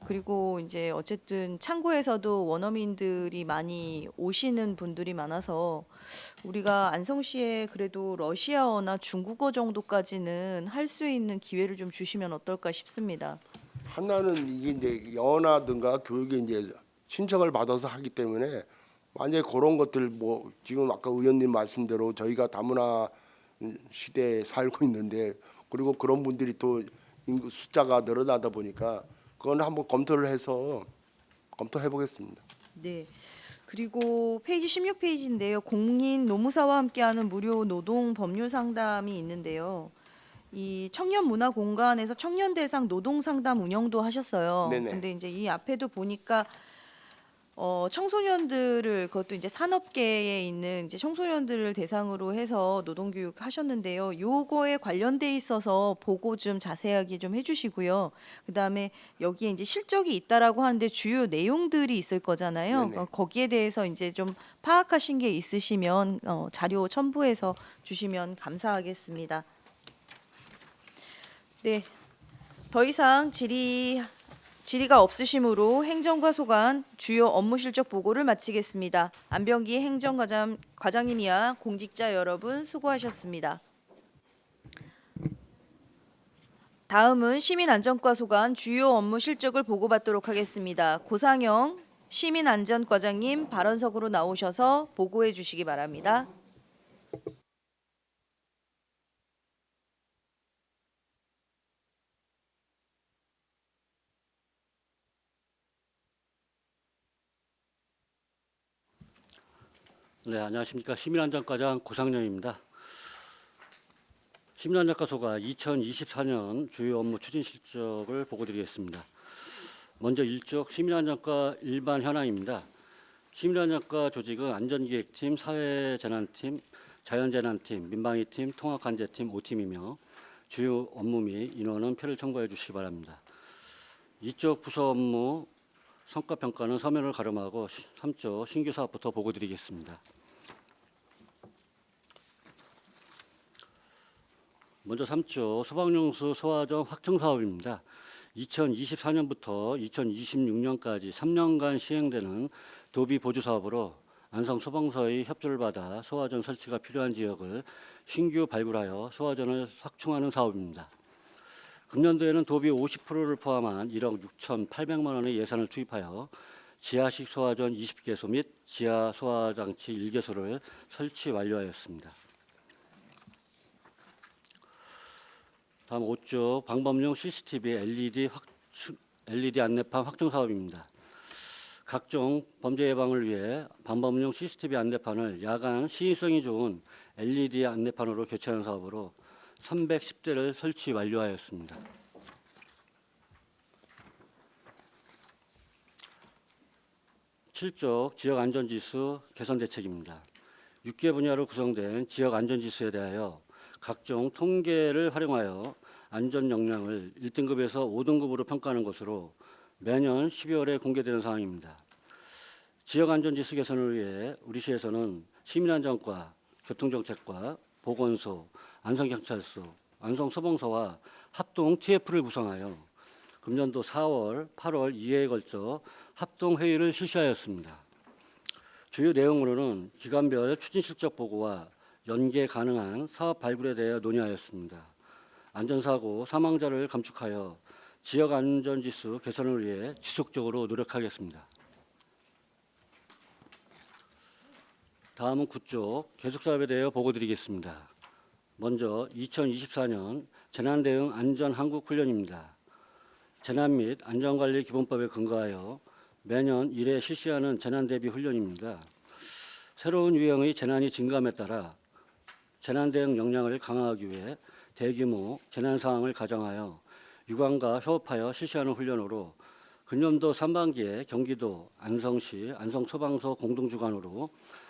Speaker 1: 그리고 이제 어쨌든 창구에서도 원어민들이 많이 오시는 분들이 많아서 우리가 안성시에 그래도 러시아어나 중국어 정도까지는 할 수 있는 기회를 좀 주시면 어떨까 싶습니다.
Speaker 2: 하나는 이게 이제 영어라든가 교육에 이제 신청을 받아서 하기 때문에 만약에 그런 것들 뭐 지금 아까 의원님 말씀대로 저희가 다문화 시대에 살고 있는데 그리고 그런 분들이 또 인구 숫자가 늘어나다 보니까 그건 한번 검토를 해서 검토해 보겠습니다.
Speaker 1: 네. 그리고 페이지 16페이지인데요. 공인 노무사와 함께하는 무료 노동 법률 상담이 있는데요. 이 청년 문화 공간에서 청년 대상 노동 상담 운영도 하셨어요.
Speaker 2: 네네.
Speaker 1: 근데 이제 이 앞에도 보니까 청소년들을 그것도 이제 산업계에 있는 이제 청소년들을 대상으로 해서 노동 교육 하셨는데요. 요거에 관련돼 있어서 보고 좀 자세하게 좀 해주시고요. 그다음에 여기에 이제 실적이 있다라고 하는데 주요 내용들이 있을 거잖아요.
Speaker 2: 네네.
Speaker 1: 거기에 대해서 이제 좀 파악하신 게 있으시면 자료 첨부해서 주시면 감사하겠습니다. 네, 더 이상 질의가 없으시므로 행정과 소관 주요 업무 실적 보고를 마치겠습니다. 안병기 행정과장님이야 공직자 여러분 수고하셨습니다. 다음은 시민안전과 소관 주요 업무 실적을 보고받도록 하겠습니다. 고상영 시민안전과장님 발언석으로 나오셔서 보고해 주시기 바랍니다.
Speaker 9: 네, 안녕하십니까. 시민안전과장 고상영입니다. 시민안전과소가 2024년 주요 업무 추진 실적을 보고드리겠습니다. 먼저 1쪽 시민안전과 일반 현황입니다. 시민안전과 조직은 안전기획팀, 사회재난팀, 자연재난팀, 민방위팀, 통합관제팀 5팀이며 주요 업무 및 인원은 표를 첨부해 주시기 바랍니다. 2쪽 부서 업무 성과평가는 서면을 가름하고 3쪽 신규 사업부터 보고드리겠습니다. 먼저 3조 소방용수 소화정 확충 사업입니다. 2024년부터 2026년까지 3년간 시행되는 도비 보조 사업으로 안성 소방서의 협조를 받아 소화전 설치가 필요한 지역을 신규 발굴하여 소화전을 확충하는 사업입니다. 금년도에는 도비 50%를 포함한 1억 6,800만 원의 예산을 투입하여 지하식 소화전 20개소 및 지하 소화장치 1개소를 설치 완료하였습니다. 다음 5조 방범용 CCTV LED 안내판 확충 사업입니다. 각종 범죄 예방을 위해 방범용 CCTV 안내판을 야간 시인성이 좋은 LED 안내판으로 교체하는 사업으로 310대를 설치 완료하였습니다. (7조) 지역 안전지수 개선 대책입니다. 6개 분야로 구성된 지역 안전지수에 대하여 각종 통계를 활용하여 안전 역량을 1등급에서 5등급으로 평가하는 것으로 매년 12월에 공개되는 사항입니다. 지역안전지수 개선을 위해 우리 시에서는 시민안전과 교통정책과 보건소, 안성경찰서, 안성소방서와 합동 TF를 구성하여 금년도 4월, 8월 2회에 걸쳐 합동회의를 실시하였습니다. 주요 내용으로는 기관별 추진실적 보고와 연계 가능한 사업 발굴에 대해 논의하였습니다. 안전사고 사망자를 감축하여 지역 안전지수 개선을 위해 지속적으로 노력하겠습니다. 다음은 9쪽 계속사업에 대해 보고드리겠습니다. 먼저 2024년 재난대응 안전한국훈련입니다. 재난 및 안전관리 기본법에 근거하여 매년 1회 실시하는 재난대비 훈련입니다. 새로운 유형의 재난이 증감에 따라 재난대응 역량을 강화하기 위해 대규모 재난 상황을 가정하여 유관과 협업하여 실시하는 훈련으로 금년도 상반기에 경기도 안성시 안성소방서 공동주관으로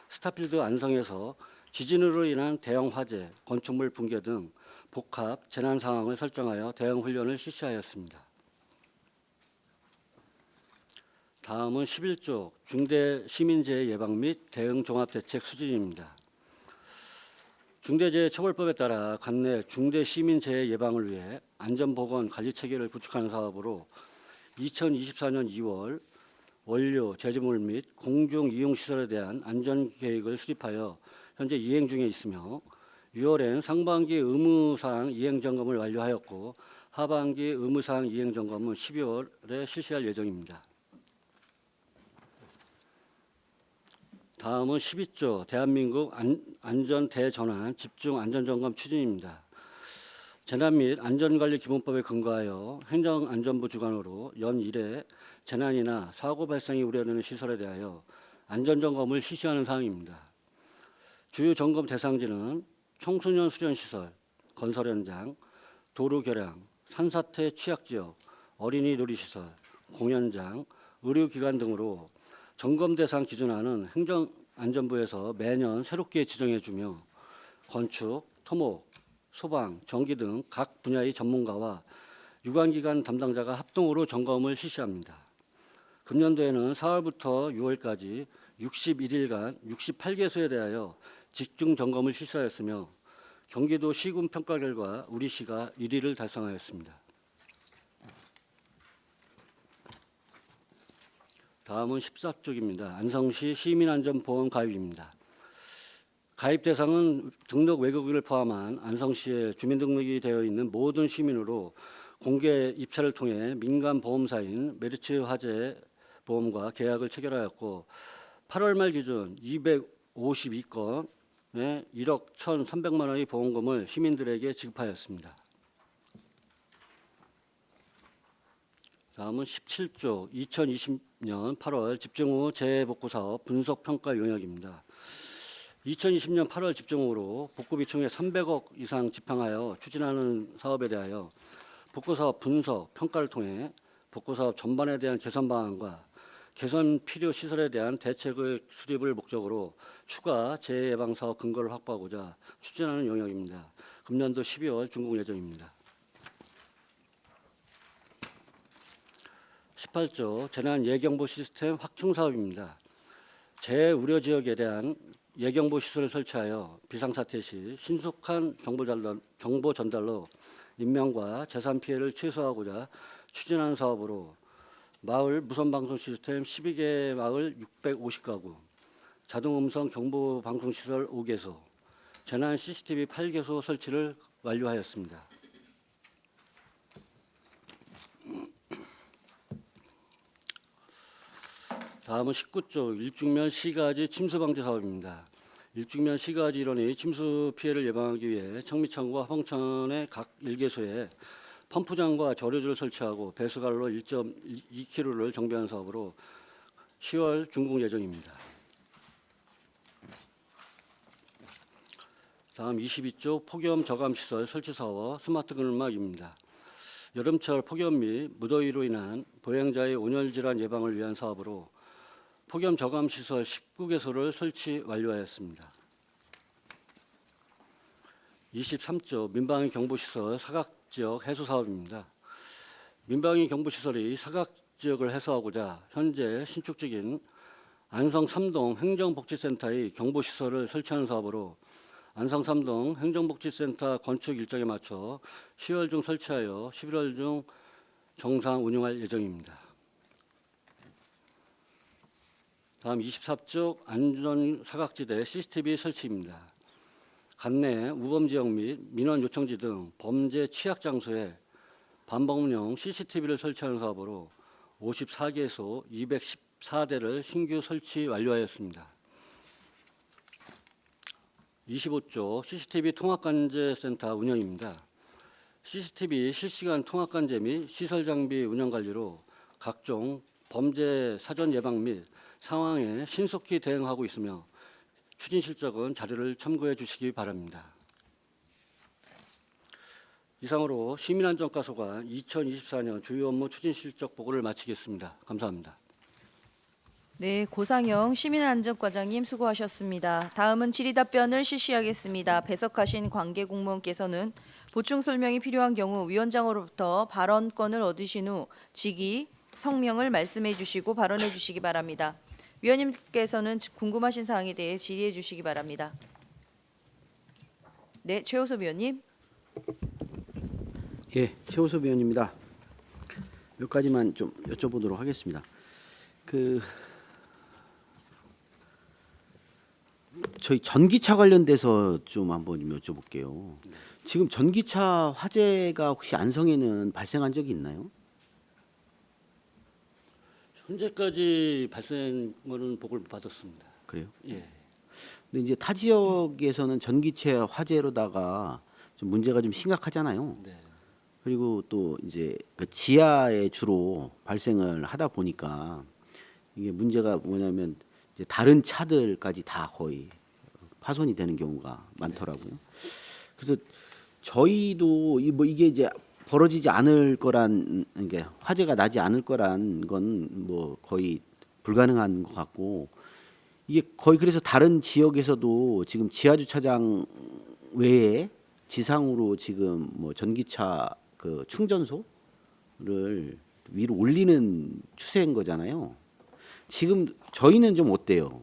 Speaker 9: 스타필드 안성에서 지진으로 인한 대형 화재, 건축물 붕괴 등 복합 재난 상황을 설정하여 대응 훈련을 실시하였습니다. 다음은 11쪽 중대 시민재해 예방 및 대응 종합대책 수진입니다. 중대재해처벌법에 따라 관내 중대 시민재해 예방을 위해 안전보건 관리체계를 구축하는 사업으로 2024년 2월 원료, 제조물 및 공중 이용시설에 대한 안전계획을 수립하여 현재 이행 중에 있으며 6월엔 상반기 의무사항 이행점검을 완료하였고 하반기 의무사항 이행점검은 12월에 실시할 예정입니다. 다음은 12조 대한민국 안전대전환 집중 안전점검 추진입니다. 재난 및 안전관리 기본법에 근거하여 행정안전부 주관으로 연 1회 재난이나 사고 발생이 우려되는 시설에 대하여 안전점검을 실시하는 사항입니다. 주요 점검 대상지는 청소년 수련시설, 건설 현장, 도로 결양, 산사태 취약지역, 어린이 놀이시설, 공연장, 의료기관 등으로 점검 대상 기준안은 행정안전부에서 매년 새롭게 지정해주며 건축, 토목, 소방, 전기 등 각 분야의 전문가와 유관기관 담당자가 합동으로 점검을 실시합니다. 금년도에는 4월부터 6월까지 61일간 68개소에 대하여 집중 점검을 실시하였으며 경기도 시군 평가 결과 우리시가 1위를 달성하였습니다. 다음은 14쪽입니다. 안성시 시민안전보험 가입입니다. 가입 대상은 등록 외국인을 포함한 안성시에 주민등록이 되어 있는 모든 시민으로 공개 입찰을 통해 민간 보험사인 메리츠 화재 보험과 계약을 체결하였고 8월 말 기준 252건에 1억 1,300만 원의 보험금을 시민들에게 지급하였습니다. 다음은 17조 2020년 8월 집중호 재복구사업 분석평가 용역입니다. 2020년 8월 집중호로 복구비 총액 300억 이상 집행하여 추진하는 사업에 대하여 복구사업 분석, 평가를 통해 복구사업 전반에 대한 개선 방안과 개선 필요 시설에 대한 대책의 수립을 목적으로 추가 재해 예방 사업 근거를 확보하고자 추진하는 용역입니다. 금년도 12월 준공 예정입니다. 18조 재난 예경보 시스템 확충 사업입니다. 재해 우려 지역에 대한 예경보 시설을 설치하여 비상사태 시 신속한 정보 전달로 인명과 재산 피해를 최소화하고자 추진하는 사업으로 마을 무선방송 시스템 12개 마을 650가구, 자동음성 경보방송시설 5개소, 재난 CCTV 8개소 설치를 완료하였습니다. 다음은 19조 일중면 시가지 침수 방지 사업입니다. 일중면 시가지 일원의 침수 피해를 예방하기 위해 청미천과 화봉천의 각 1개소에 펌프장과 저류줄을 설치하고 배수관로 1.2km를 정비하는 사업으로 10월 준공 예정입니다. 다음 22조 폭염 저감시설 설치 사업 스마트 그늘막입니다. 여름철 폭염 및 무더위로 인한 보행자의 온열 질환 예방을 위한 사업으로 폭염 저감시설 19개소를 설치 완료하였습니다. 23조 민방위 경보시설 사각지역 해소 사업입니다. 민방위 경보시설이 사각 지역을 해소하고자 현재 신축 중인 안성 3동 행정복지센터의 경보시설을 설치하는 사업으로 안성 3동 행정복지센터 건축 일정에 맞춰 10월 중 설치하여 11월 중 정상 운영할 예정입니다. 다음 24쪽 안전 사각지대 CCTV 설치입니다. 관내 우범지역 및 민원 요청지 등 범죄 취약 장소에 반복용 CCTV를 설치하는 사업으로 54개소 214대를 신규 설치 완료하였습니다. 25조 CCTV 통합관제센터 운영입니다. CCTV 실시간 통합관제 및 시설 장비 운영 관리로 각종 범죄 사전 예방 및 상황에 신속히 대응하고 있으며 추진 실적은 자료를 참고해 주시기 바랍니다. 이상으로 시민안전과소관 2024년 주요 업무 추진 실적 보고를 마치겠습니다. 감사합니다.
Speaker 1: 네, 고상영 시민안전과장님 수고하셨습니다. 다음은 질의답변을 실시하겠습니다. 배석하신 관계 공무원께서는 보충 설명이 필요한 경우 위원장으로부터 발언권을 얻으신 후 직위, 성명을 말씀해 주시고 발언해 주시기 바랍니다. 위원님께서는 궁금하신 사항에 대해 질의해 주시기 바랍니다. 네, 최호섭 위원님.
Speaker 5: 예, 최호섭 위원입니다. 몇 가지만 좀 여쭤보도록 하겠습니다. 저희 전기차 관련돼서 좀 한번 좀 여쭤볼게요. 지금 전기차 화재가 혹시 안성에는 발생한 적이 있나요?
Speaker 9: 현재까지 발생은 보고를 받았습니다.
Speaker 5: 그래요?
Speaker 9: 예.
Speaker 5: 근데 이제 타 지역에서는 전기차 화재로다가 좀 문제가 좀 심각하잖아요.
Speaker 9: 네.
Speaker 5: 그리고 또 이제 그 지하에 주로 발생을 하다 보니까 이게 문제가 뭐냐면 이제 다른 차들까지 다 거의 파손이 되는 경우가 많더라고요. 그래서 저희도 이게 이제 벌어지지 않을 거란 이게 화재가 나지 않을 거란 건 뭐 거의 불가능한 것 같고 이게 거의 그래서 다른 지역에서도 지금 지하 주차장 외에 지상으로 지금 뭐 전기차 그 충전소를 위로 올리는 추세인 거잖아요. 지금 저희는 좀 어때요?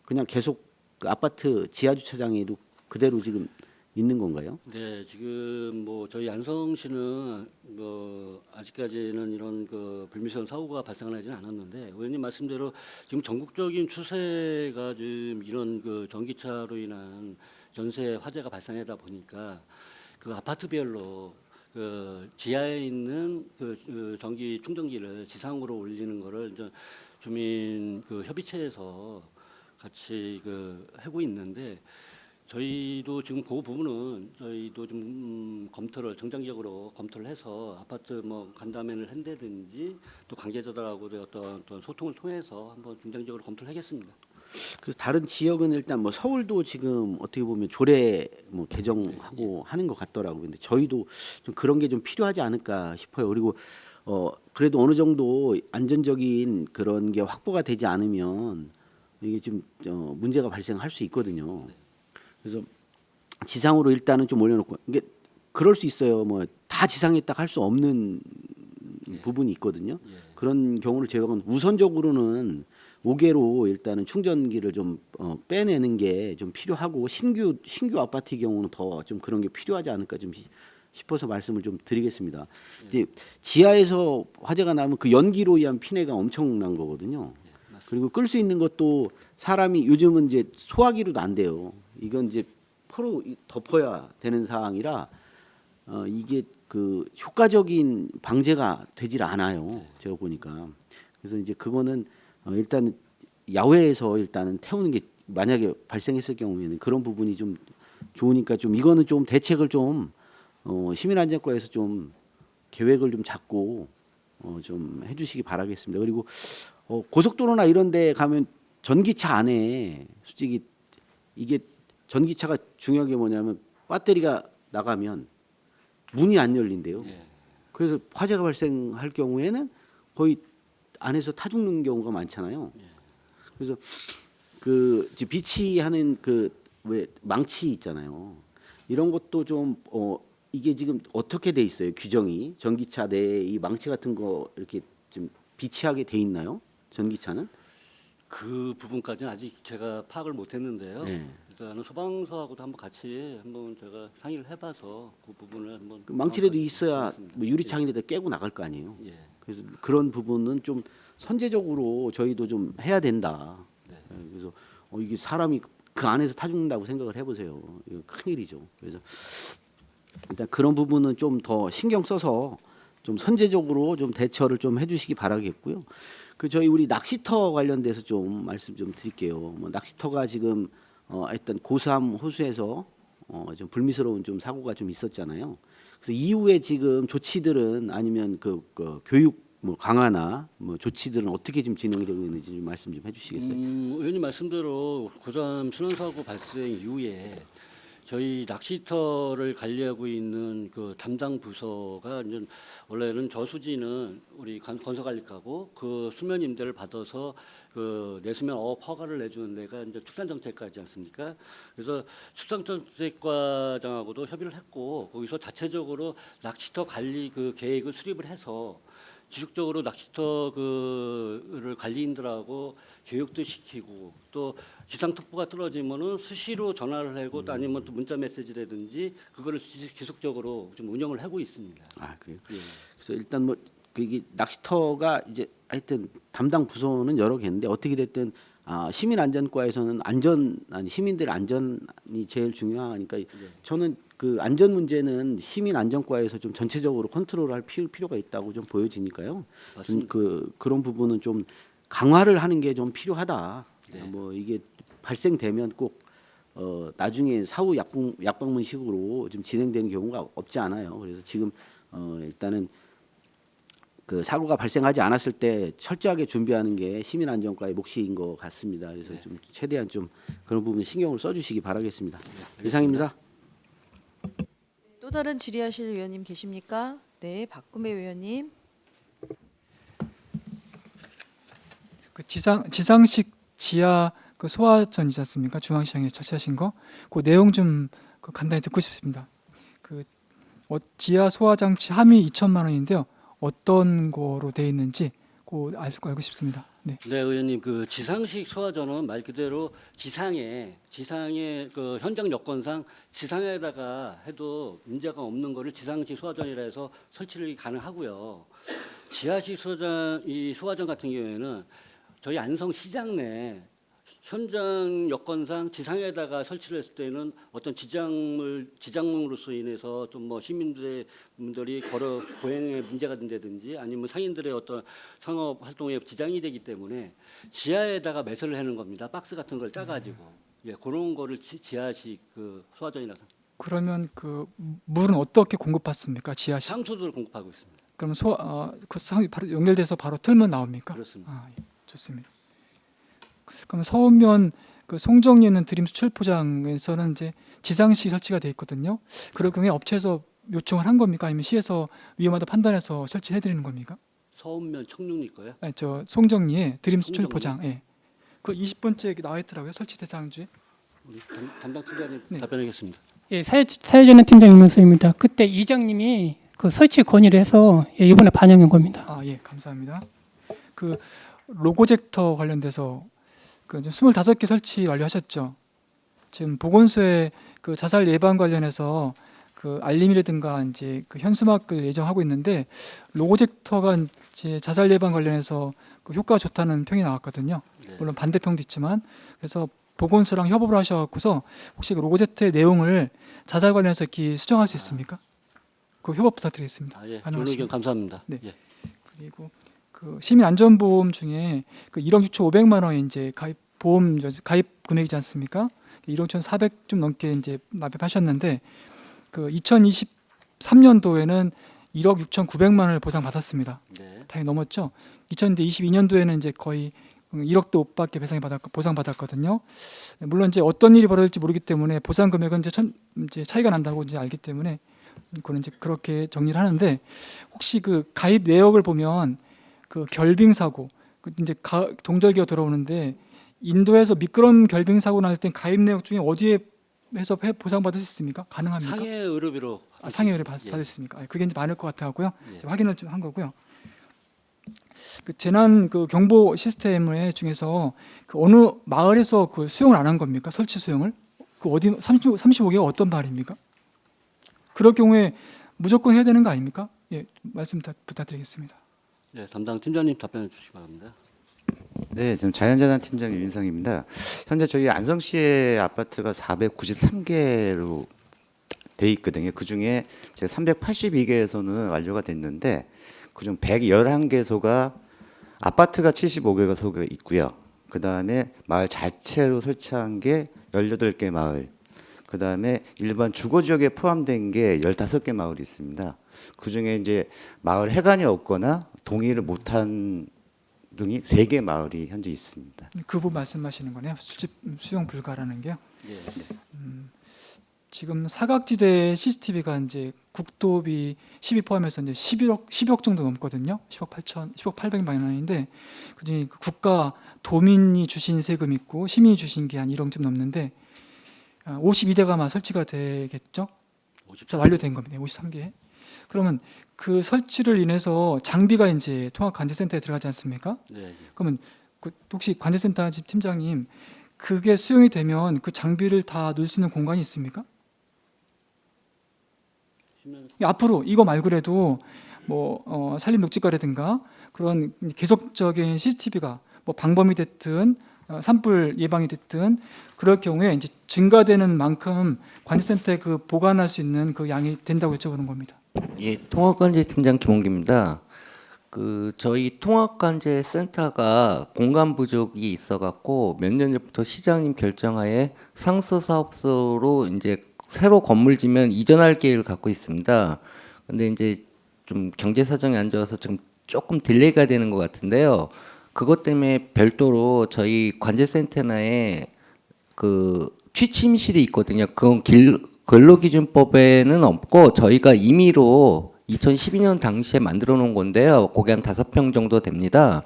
Speaker 5: 그냥 계속 그 아파트 지하 주차장에도 그대로 지금 있는 건가요?
Speaker 9: 네, 지금 뭐 저희 안성시는 뭐 아직까지는 이런 그 불미스러운 사고가 발생하지는 않았는데 의원님 말씀대로 지금 전국적인 추세가 좀 이런 그 전기차로 인한 전세 화재가 발생하다 보니까 그 아파트별로 그 지하에 있는 그 전기 충전기를 지상으로 올리는 거를 이제 주민 그 협의체에서 같이 그 하고 있는데 저희도 지금 그 부분은 저희도 좀 검토를 정장적으로 검토를 해서 아파트 뭐 간담회를 한다든지 또 관계자들하고도 어떤 소통을 통해서 한번 중장적으로 검토를 하겠습니다.
Speaker 5: 그래서 다른 지역은 일단 뭐 서울도 지금 어떻게 보면 조례 뭐 개정하고 하는 것 같더라고요. 근데 저희도 좀 그런 게 좀 필요하지 않을까 싶어요. 그리고 그래도 어느 정도 안전적인 그런 게 확보가 되지 않으면 이게 좀 문제가 발생할 수 있거든요. 그래서 지상으로 일단은 좀 올려놓고 이게 그럴 수 있어요. 뭐 다 지상에 딱 할 수 없는 부분이 있거든요. 그런 경우를 제외하고는 우선적으로는 5개로 일단은 충전기를 좀 빼내는 게 좀 필요하고 신규 아파트의 경우는 더 좀 그런 게 필요하지 않을까 좀 싶어서 말씀을 좀 드리겠습니다. 이제 지하에서 화재가 나면 그 연기로 의한 피해가 엄청난 거거든요. 그리고 끌 수 있는 것도 사람이 요즘은 이제 소화기로도 안 돼요. 이건 이제 포로 덮어야 되는 상황이라 이게 그 효과적인 방제가 되질 않아요. 제가 보니까. 그래서 이제 그거는 일단 야외에서 일단은 태우는 게 만약에 발생했을 경우에는 그런 부분이 좀 좋으니까 좀 이거는 좀 대책을 좀 시민안전과에서 좀 계획을 좀 잡고 좀 해주시기 바라겠습니다. 그리고 고속도로나 이런 데 가면 전기차 안에 솔직히 이게 전기차가 중요한 게 뭐냐면 배터리가 나가면 문이 안 열린대요. 그래서 화재가 발생할 경우에는 거의 안에서 타 죽는 경우가 많잖아요. 그래서 그 비치하는 그 왜 망치 있잖아요. 이런 것도 좀 이게 지금 어떻게 돼 있어요? 규정이 전기차 내에 이 망치 같은 거 이렇게 좀 비치하게 돼 있나요? 전기차는?
Speaker 9: 그 부분까지는 아직 제가 파악을 못했는데요.
Speaker 5: 네.
Speaker 9: 일단은 소방서하고도 한번 같이 한번 제가 상의를 해봐서 그 부분을 한번
Speaker 5: 그 망치라도
Speaker 9: 정확하게
Speaker 5: 있어야
Speaker 9: 하겠습니다.
Speaker 5: 뭐 유리창이라도 깨고 나갈 거 아니에요.
Speaker 9: 예.
Speaker 5: 그래서 그런 부분은 좀 선제적으로 저희도 좀 해야 된다.
Speaker 9: 네.
Speaker 5: 그래서 이게 사람이 그 안에서 타 죽는다고 생각을 해보세요. 이거 큰일이죠. 그래서 일단 그런 부분은 좀 더 신경 써서 좀 선제적으로 좀 대처를 좀 해주시기 바라겠고요. 그 저희 우리 낚시터 관련돼서 좀 말씀 좀 드릴게요. 뭐 낚시터가 지금 일단 고수함 호수에서 좀 불미스러운 좀 사고가 좀 있었잖아요. 그래서 이후에 지금 조치들은 아니면 그 교육 뭐 강화나 뭐 조치들은 어떻게 지금 진행이 되고 있는지 좀 말씀 좀 해주시겠어요?
Speaker 9: 의원님 말씀대로 고삼 신원사고 발생 이후에 저희 낚시터를 관리하고 있는 그 담당 부서가 이제 원래는 저수지는 우리 건설관리과고 그 수면 임대를 받아서 그 내수면 어업 허가를 내주는 데가 이제 축산정책과지 않습니까? 그래서 축산정책과장하고도 협의를 했고 거기서 자체적으로 낚시터 관리 그 계획을 수립을 해서 지속적으로 낚시터 그를 관리인들하고 교육도 시키고 또 지상특보가 떨어지면은 수시로 전화를 하고 또 아니면 또 문자 메시지라든지 그거를 지속적으로 좀 운영을 하고 있습니다.
Speaker 5: 아 그래요.
Speaker 9: 예.
Speaker 5: 그래서 일단 뭐 그게 낚시터가 이제 하여튼 담당 부서는 여러 개인데 어떻게 됐든 시민안전과에서는 시민들 안전이 제일 중요하니까 저는 그 안전 문제는 시민안전과에서 좀 전체적으로 컨트롤할 필요가 있다고 좀 보여지니까요.
Speaker 9: 맞습니다.
Speaker 5: 그런 부분은 좀 강화를 하는 게 좀 필요하다.
Speaker 9: 네.
Speaker 5: 뭐 이게 발생되면 꼭 나중에 사후 약방문식으로 좀 진행되는 경우가 없지 않아요. 그래서 지금 일단은 그 사고가 발생하지 않았을 때 철저하게 준비하는 게 시민안전과의 몫인 것 같습니다. 그래서 좀 최대한 좀 그런 부분 신경을 써주시기 바라겠습니다. 이상입니다.
Speaker 1: 또 다른 질의하실 의원님 계십니까? 네, 박구매 의원님.
Speaker 3: 그 지상식 지하 그 소화전이지 않습니까? 중앙시장에 처치하신 거. 그 내용 좀 그 간단히 듣고 싶습니다. 그 지하 소화 장치 함의 2천만 원인데요. 어떤 거로 돼 있는지 그 알고 싶습니다. 네.
Speaker 9: 네, 의원님 그 지상식 소화전은 말 그대로 지상에 그 현장 여건상 지상에다가 해도 문제가 없는 거를 지상식 소화전이라 해서 설치를 가능하고요. 지하식 소화전 같은 경우에는 저희 안성 시장 내 현장 여건상 지상에다가 설치를 했을 때는 어떤 지장물로서 인해서 좀 뭐 시민들이 걸어 보행에 문제가 된다든지 아니면 상인들의 어떤 상업 활동에 지장이 되기 때문에 지하에다가 매설을 하는 겁니다. 박스 같은 걸 짜가지고 그런 거를 지하식 그 소화전이라서
Speaker 3: 그러면 그 물은 어떻게 공급받습니까? 지하식.
Speaker 9: 상수도를 공급하고 있습니다.
Speaker 3: 그러면 바로 연결돼서 바로 틀면 나옵니까?
Speaker 9: 그렇습니다.
Speaker 3: 예, 좋습니다. 그럼 서운면 그 송정리에 있는 드림 수출 포장에서는 이제 지상식 설치가 돼 있거든요. 그럴 경우에 업체에서 요청을 한 겁니까? 아니면 시에서 위험하다 판단해서 설치해 드리는 겁니까?
Speaker 9: 서운면 청룡리 거요?
Speaker 3: 아니, 저 송정리에 드림 수출
Speaker 9: 송정리.
Speaker 3: 포장. 예. 그 20번째 나와 있더라고요. 설치 대상주에.
Speaker 9: 우리 담당 팀장님
Speaker 3: 네.
Speaker 9: 답변하겠습니다.
Speaker 10: 예, 사회전환 팀장 이문수입니다. 그때 이장님이 그 설치 건의를 해서 이번에 반영한 겁니다.
Speaker 3: 아, 예. 감사합니다. 그 로고젝터 관련돼서 그 25개 설치 완료하셨죠. 지금 보건소에 그 자살 예방 관련해서 그 알림이라든가 이제 그 현수막을 예정하고 있는데 로고젝터가 이제 자살 예방 관련해서 그 효과가 좋다는 평이 나왔거든요.
Speaker 9: 네.
Speaker 3: 물론 반대평도 있지만 그래서 보건소랑 협업을 하셔갖고서 혹시 그 로고젝터의 내용을 자살 관련해서 이렇게 수정할 수 있습니까? 그 협업 부탁드리겠습니다.
Speaker 9: 예, 좋은
Speaker 3: 가능하시면.
Speaker 9: 의견 감사합니다.
Speaker 3: 네.
Speaker 9: 예.
Speaker 3: 그리고 그 시민안전보험 중에 그 1억 6천 5백만 원이 이제 가입 금액이지 않습니까? 1억 1,400 좀 넘게 이제 납입하셨는데 그 2023년도에는 1억 6,900만 원을 보상받았습니다.
Speaker 9: 네.
Speaker 3: 당연히 넘었죠. 2022년도에는 이제 거의 1억도 못 받게 보상받았거든요. 물론 이제 어떤 일이 벌어질지 모르기 때문에 보상 금액은 이제 차이가 난다고 이제 알기 때문에 그는 이제 그렇게 정리를 하는데 혹시 그 가입 내역을 보면 그 결빙 사고 그 이제 동절기가 들어오는데 인도에서 미끄럼 결빙 사고 날 땐 가입 내역 중에 어디에 해서 보상받을 수 있습니까? 가능합니까?
Speaker 9: 상해 의료비로
Speaker 3: 상해 의료 받을
Speaker 9: 예.
Speaker 3: 수 있습니까? 그게 이제 많을 것 같아갖고요.
Speaker 9: 예.
Speaker 3: 확인을 좀 한 거고요. 그 재난 그 경보 시스템을 중에서 그 어느 마을에서 그 수용을 안 한 겁니까? 설치 수용을? 그 어디 35개가 어떤 마을입니까? 그럴 경우에 무조건 해야 되는 거 아닙니까? 예, 말씀 부탁드리겠습니다.
Speaker 9: 네, 담당 팀장님 답변해 주시기 바랍니다.
Speaker 11: 네, 지금 자연재난 팀장 윤상입니다. 현재 저희 안성시의 아파트가 493개로 돼 있거든요. 그 중에 382개에서는 완료가 됐는데 그중 111개소가 아파트가 75개가 속에 있고요. 그 다음에 마을 자체로 설치한 게 18개 마을, 그 다음에 일반 주거지역에 포함된 게 15개 마을이 있습니다. 그 중에 이제 마을 해관이 없거나 동의를 못한 등이 3개 마을이 현재 있습니다.
Speaker 3: 그 부분 말씀하시는 거네요. 수용 불가라는 게요.
Speaker 9: 예.
Speaker 3: 지금 사각지대 CCTV가 이제 국도비 10이 포함해서 이제 10억 정도 넘거든요. 10억 800만 원인데 그중에 국가 도민이 주신 세금 있고 시민이 주신 게 한 1억쯤 넘는데 52대가 아마 설치가 되겠죠. 자, 완료된 겁니다. 53개. 그러면 그 설치를 인해서 장비가 이제 통합관제센터에 들어가지 않습니까?
Speaker 9: 네.
Speaker 3: 그러면 그 혹시 관제센터 집 팀장님 그게 수용이 되면 그 장비를 다 넣을 수 있는 공간이 있습니까? 앞으로 이거 말고라도 뭐 산림 녹지가라든가 그런 계속적인 CCTV가 뭐 방범이 됐든 산불 예방이 됐든 그럴 경우에 이제 증가되는 만큼 관제센터에 그 보관할 수 있는 그 양이 된다고 여쭤보는 겁니다.
Speaker 12: 예, 통합관제 팀장 김홍기입니다. 그 저희 통합관제 센터가 공간 부족이 있어갖고 몇 년 전부터 시장님 결정하에 상수 사업소로 이제 새로 건물 지면 이전할 계획을 갖고 있습니다. 근데 이제 좀 경제 사정이 안 좋아서 좀 조금 딜레이가 되는 것 같은데요. 그것 때문에 별도로 저희 관제센터 내에 그 취침실이 있거든요. 그건 근로기준법에는 없고 저희가 임의로 2012년 당시에 만들어 놓은 건데요. 그게 한 5평 정도 됩니다.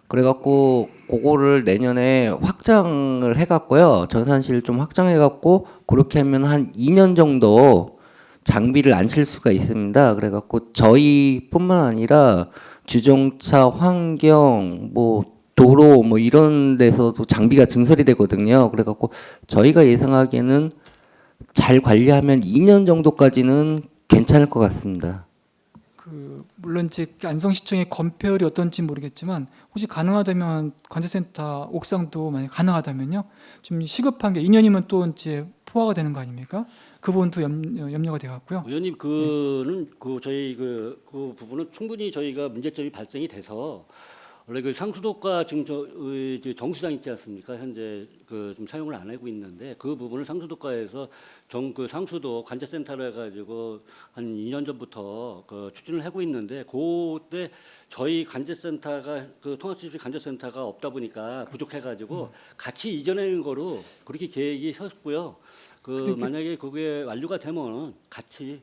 Speaker 12: 그래갖고 그거를 내년에 확장을 해갖고요. 전산실 좀 확장해갖고 그렇게 하면 한 2년 정도 장비를 안 칠 수가 있습니다. 그래갖고 저희뿐만 아니라 주정차, 환경, 뭐 도로 뭐 이런 데서도 장비가 증설이 되거든요. 그래갖고 저희가 예상하기에는 잘 관리하면 2년 정도까지는 괜찮을 것 같습니다.
Speaker 3: 그 물론 이제 안성시청의 건폐율이 어떤지 모르겠지만 혹시 가능하다면 관제센터 옥상도 만약 가능하다면요 좀 시급한 게 2년이면 또 이제 포화가 되는 거 아닙니까? 그 부분도 염려가 돼갖고요.
Speaker 9: 의원님 그는 그 저희 그 부분은 충분히 저희가 문제점이 발생이 돼서 원래 그 상수도가 지금 정수장 있지 않습니까? 현재 그 좀 사용을 안 하고 있는데 그 부분을 상수도가에서 그 상수도 관제센터로 해가지고 한 2년 전부터 그 추진을 하고 있는데 그때 저희 관제센터가 그 통합시설 관제센터가 없다 보니까 부족해가지고 같이 이전하는 거로 그렇게 계획이 섰고요. 그 만약에 그게 완료가 되면 같이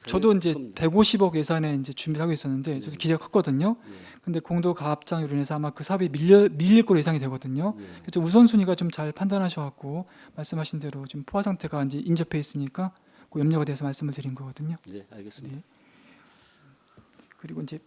Speaker 3: 저도 이제 150억 예산에 이제 준비하고 있었는데 저도 기대가 컸거든요. 근데 공도 가압장으로 인해서 아마 그 사업이 밀릴 거로 예상이 되거든요. 그래서 우선순위가 좀 잘 판단하셔갖고 말씀하신 대로 지금 포화 상태가 이제 인접해 있으니까 그 염려가 돼서 말씀을 드린 거거든요.
Speaker 9: 네, 알겠습니다.
Speaker 3: 네. 그리고 이제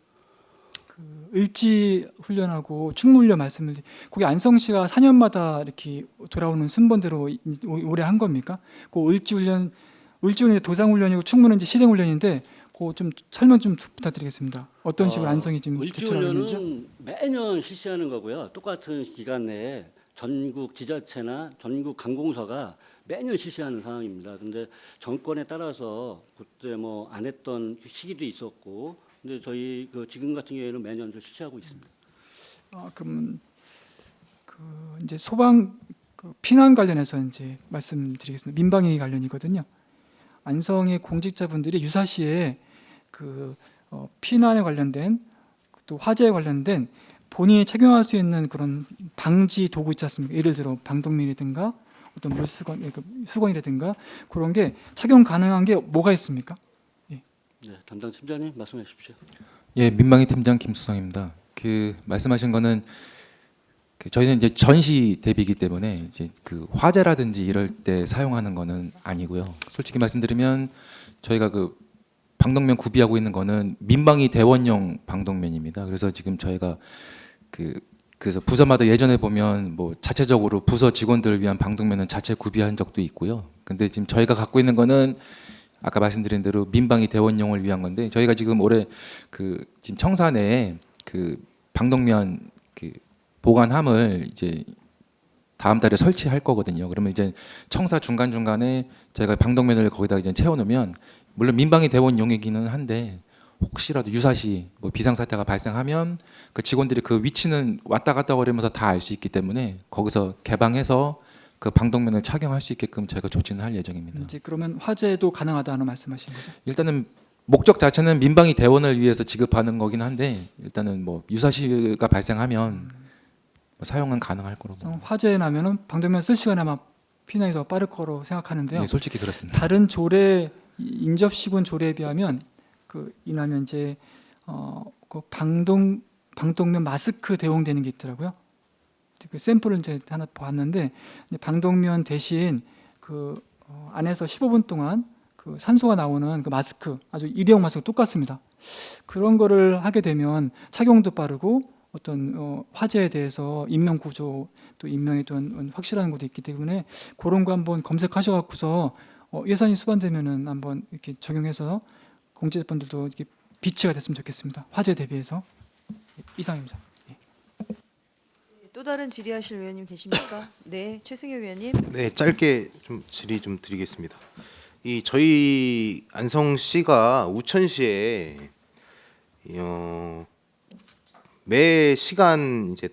Speaker 3: 그 을지 훈련하고 충무훈련 말씀을 거기 안성시가 4년마다 이렇게 돌아오는 순번대로 올해 한 겁니까? 그 을지훈련이 도상훈련이고 충무는 이제 실행훈련인데 그 좀 설명 좀 부탁드리겠습니다. 어떤 식으로 안성이 지금 대처를 하는지.
Speaker 9: 을지훈련은 매년 실시하는 거고요. 똑같은 기간 내에 전국 지자체나 전국 관공서가 매년 실시하는 상황입니다. 근데 정권에 따라서 그때 뭐 안 했던 시기도 있었고, 근데 저희 그 지금 같은 경우에는 매년 실시하고 있습니다.
Speaker 3: 그럼 그 이제 소방 그 피난 관련해서 이제 말씀드리겠습니다. 민방위 관련이거든요. 안성의 공직자분들이 유사시에 그 피난에 관련된 또 화재에 관련된 본인이 착용할 수 있는 그런 방지 도구 있지 않습니까? 예를 들어 방독면이라든가 어떤 물수건, 수건이라든가 그런 게 착용 가능한 게 뭐가 있습니까?
Speaker 9: 네, 담당 팀장님 말씀해 주십시오.
Speaker 13: 예, 민방위 팀장 김수성입니다. 그 말씀하신 거는 그 저희는 이제 전시 대비이기 때문에 이제 그 화재라든지 이럴 때 사용하는 거는 아니고요. 솔직히 말씀드리면 저희가 그 방독면 구비하고 있는 거는 민방위 대원용 방독면입니다. 그래서 지금 저희가 그래서 부서마다 예전에 보면 뭐 자체적으로 부서 직원들을 위한 방독면은 자체 구비한 적도 있고요. 근데 지금 저희가 갖고 있는 거는 아까 말씀드린 대로 민방위 대원용을 위한 건데, 저희가 지금 올해 지금 청사내에 방독면 보관함을 이제 다음 달에 설치할 거거든요. 그러면 이제 청사 중간 중간에 저희가 방독면을 거기다 이제 채워놓으면, 물론 민방위 대원용이기는 한데 혹시라도 유사시 뭐 비상사태가 발생하면 그 직원들이 그 위치는 왔다 갔다 거리면서 다 알 수 있기 때문에 거기서 개방해서 그 방독면을 착용할 수 있게끔 저희가 조치는 할 예정입니다.
Speaker 3: 이제 그러면 화재도 가능하다는 말씀하신 거죠?
Speaker 13: 일단은 목적 자체는 민방위 대원을 위해서 지급하는 거긴 한데, 일단은 뭐 유사시가 발생하면 뭐 사용은 가능할 거로 봅니다.
Speaker 3: 화재 나면은 방독면 쓸 시간이 아마 피난이 더 빠를 거로 생각하는데요.
Speaker 13: 네, 솔직히 그렇습니다.
Speaker 3: 다른 조례, 인접시군 조례에 비하면 이나면 이제 그 방독면 마스크 대용되는 게 있더라고요. 그 샘플을 이제 하나 봤는데, 이제 방독면 대신 안에서 15분 동안 그 산소가 나오는 그 마스크, 아주 일회용 마스크 똑같습니다. 그런 거를 하게 되면 착용도 빠르고 어떤 화재에 대해서 인명 구조, 또 인명에 대한 확실한 것도 있기 때문에 그런 거 한번 검색하셔갖고서 예산이 수반되면은 한번 이렇게 적용해서 공직자분들도 이렇게 비치가 됐으면 좋겠습니다. 화재 대비해서. 이상입니다.
Speaker 1: 또 다른 질의하실 의원님 계십니까? 네, 최승효 의원님.
Speaker 8: 네, 짧게 좀 질의 좀 드리겠습니다. 저희 안성시가 우천시에 매 시간 이제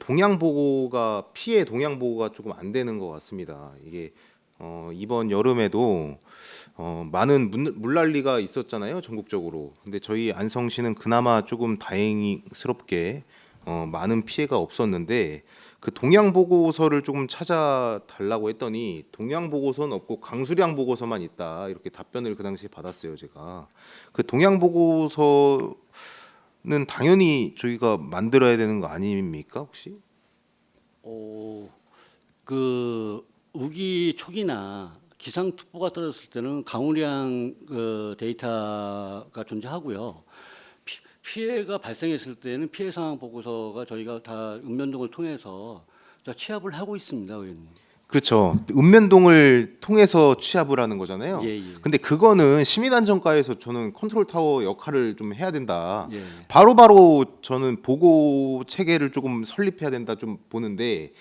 Speaker 8: 피해 동향 보고가 조금 안 되는 것 같습니다. 이게 이번 여름에도 많은 물난리가 있었잖아요, 전국적으로. 근데 저희 안성시는 그나마 조금 다행스럽게 많은 피해가 없었는데, 그 동향 보고서를 조금 찾아달라고 했더니 동향 보고서는 없고 강수량 보고서만 있다, 이렇게 답변을 그 당시에 받았어요, 제가. 그 동향 보고서는 당연히 저희가 만들어야 되는 거 아닙니까, 혹시?
Speaker 9: 그 우기 초기나 기상특보가 떨어졌을 때는 강우량 데이터가 존재하고요. 피해가 발생했을 때는 피해 상황 보고서가 저희가 다 읍면동을 통해서 취합을 하고 있습니다, 의원님.
Speaker 8: 그렇죠. 읍면동을 통해서 취합을 하는 거잖아요.
Speaker 9: 예, 예.
Speaker 8: 근데 그거는 시민안전과에서 저는 컨트롤 타워 역할을 좀 해야 된다.
Speaker 9: 예.
Speaker 8: 바로바로 저는 보고 체계를 조금 설립해야 된다 좀 보는데,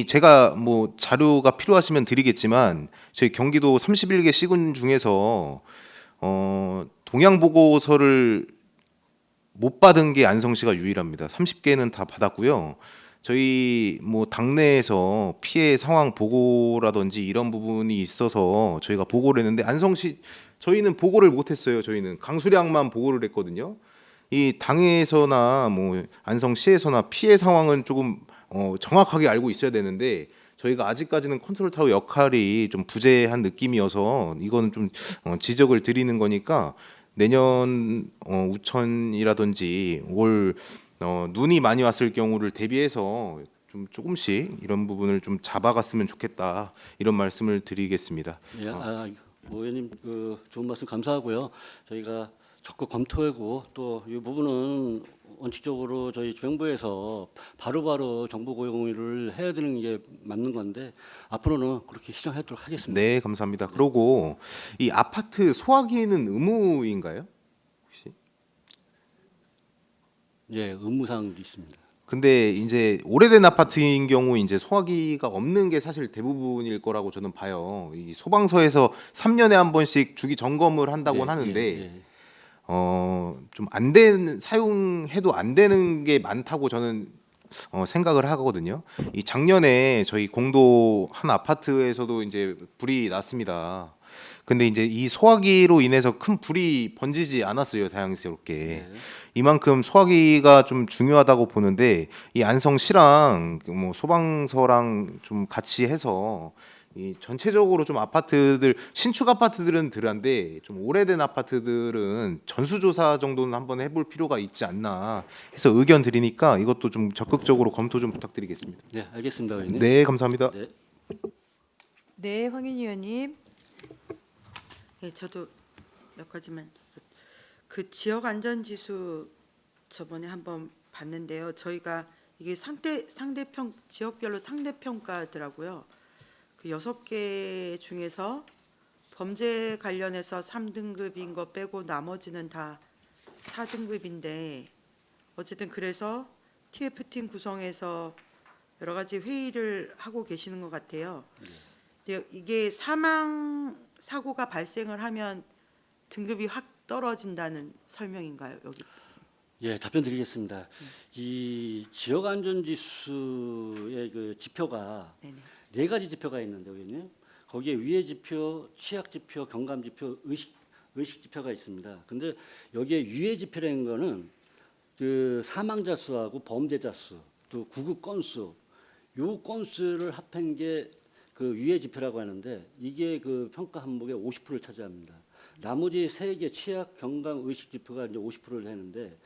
Speaker 8: 제가 뭐 자료가 필요하시면 드리겠지만 저희 경기도 31개 시군 중에서 동향 보고서를 못 받은 게 안성시가 유일합니다. 30개는 다 받았고요. 저희 뭐 당내에서 피해 상황 보고라든지 이런 부분이 있어서 저희가 보고를 했는데, 안성시 저희는 보고를 못 했어요. 저희는 강수량만 보고를 했거든요. 이 당에서나 뭐 안성시에서나 피해 상황은 조금 정확하게 알고 있어야 되는데, 저희가 아직까지는 컨트롤 타워 역할이 좀 부재한 느낌이어서 이거는 좀 지적을 드리는 거니까, 내년 우천이라든지 올 눈이 많이 왔을 경우를 대비해서 좀 조금씩 이런 부분을 좀 잡아갔으면 좋겠다, 이런 말씀을 드리겠습니다.
Speaker 9: 예, 의원님 좋은 말씀 감사하고요. 저희가 적극 검토하고 또 이 부분은 원칙적으로 저희 정부에서 바로바로 정보 공유를 해야 되는 게 맞는 건데, 앞으로는 그렇게 시정하도록 하겠습니다.
Speaker 8: 네, 감사합니다. 그리고 이 아파트 소화기는 의무인가요, 혹시?
Speaker 9: 예, 의무사항도 있습니다.
Speaker 8: 근데 이제 오래된 아파트인 경우 이제 소화기가 없는 게 사실 대부분일 거라고 저는 봐요. 이 소방서에서 3년에 한 번씩 주기 점검을 한다고는 하는데, 좀 안 되는, 사용해도 안 되는 게 많다고 저는 생각을 하거든요. 이 작년에 저희 공도 한 아파트에서도 이제 불이 났습니다. 근데 이제 이 소화기로 인해서 큰 불이 번지지 않았어요, 다행스럽게. 이만큼 소화기가 좀 중요하다고 보는데, 이 안성시랑 뭐 소방서랑 좀 같이 해서 이 전체적으로 좀 아파트들, 신축 아파트들은 덜한데 좀 오래된 아파트들은 전수조사 정도는 한번 해볼 필요가 있지 않나 해서 의견 드리니까, 이것도 좀 적극적으로 검토 좀 부탁드리겠습니다.
Speaker 9: 네, 알겠습니다, 의원님.
Speaker 8: 네, 감사합니다.
Speaker 9: 네.
Speaker 1: 네, 황윤희 의원님.
Speaker 7: 네, 저도 몇 가지만. 그 지역 안전 지수 저번에 한번 봤는데요. 저희가 이게 상대평 지역별로 상대평가더라고요. 그 6개 중에서 범죄 관련해서 3등급인 거 빼고 나머지는 다 4등급인데 어쨌든 그래서 TF팀 구성해서 여러 가지 회의를 하고 계시는 것 같아요. 근데 이게 사망 사고가 발생을 하면 등급이 확 떨어진다는 설명인가요, 여기?
Speaker 9: 예, 답변 드리겠습니다. 이 지역 안전 지수의 그 지표가
Speaker 7: 네네.
Speaker 9: 4가지 지표가 있는데 여기는 거기에 위해 지표, 취약 지표, 경감 지표, 의식 지표가 있습니다. 근데 여기에 위해 지표라는 거는 그 사망자 수하고 범죄자 수, 또 구급 건수, 요 건수를 합한 게 그 위해 지표라고 하는데 이게 그 평가 항목의 50%를 차지합니다. 나머지 3개 취약, 경감, 의식 지표가 이제 50%를 되는데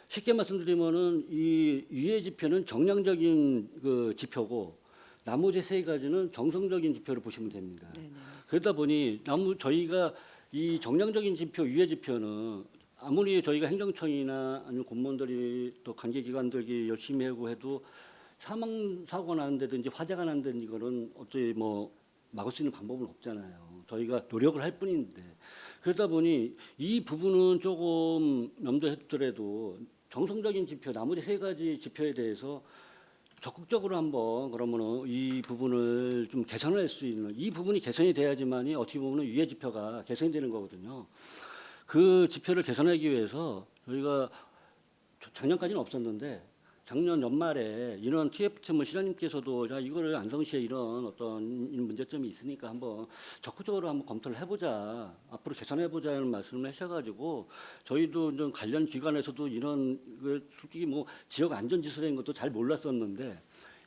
Speaker 9: 쉽게 말씀드리면은 이 위해 지표는 정량적인 그 지표고 나머지 3가지는 정성적인 지표를 보시면 됩니다.
Speaker 7: 네네.
Speaker 9: 그러다 보니 저희가 이 정량적인 지표, 위해 지표는 아무리 저희가 행정청이나 아니면 공무원들이 또 관계기관들이 열심히 하고 해도 사망 사고가 나는데든지 화재가 난다든지 이거는 어떻게 뭐 막을 수 있는 방법은 없잖아요. 저희가 노력을 할 뿐인데 그러다 보니 이 부분은 조금 염두에 두더라도 정성적인 지표, 나머지 3가지 지표에 대해서 적극적으로 한번 그러면은 이 부분을 좀 개선할 수 있는 이 부분이 개선이 돼야지만이 어떻게 보면은 위해 지표가 개선이 되는 거거든요. 그 지표를 개선하기 위해서 저희가 작년까지는 없었는데 작년 연말에 이런 TF팀을 시장님께서도 자 이거를 안성시에 이런 어떤 문제점이 있으니까 한번 적극적으로 한번 검토를 해보자, 앞으로 개선해보자는 말씀을 하셔가지고 저희도 좀 관련 기관에서도 이런 그 솔직히 뭐 지역 안전지수라는 것도 잘 몰랐었는데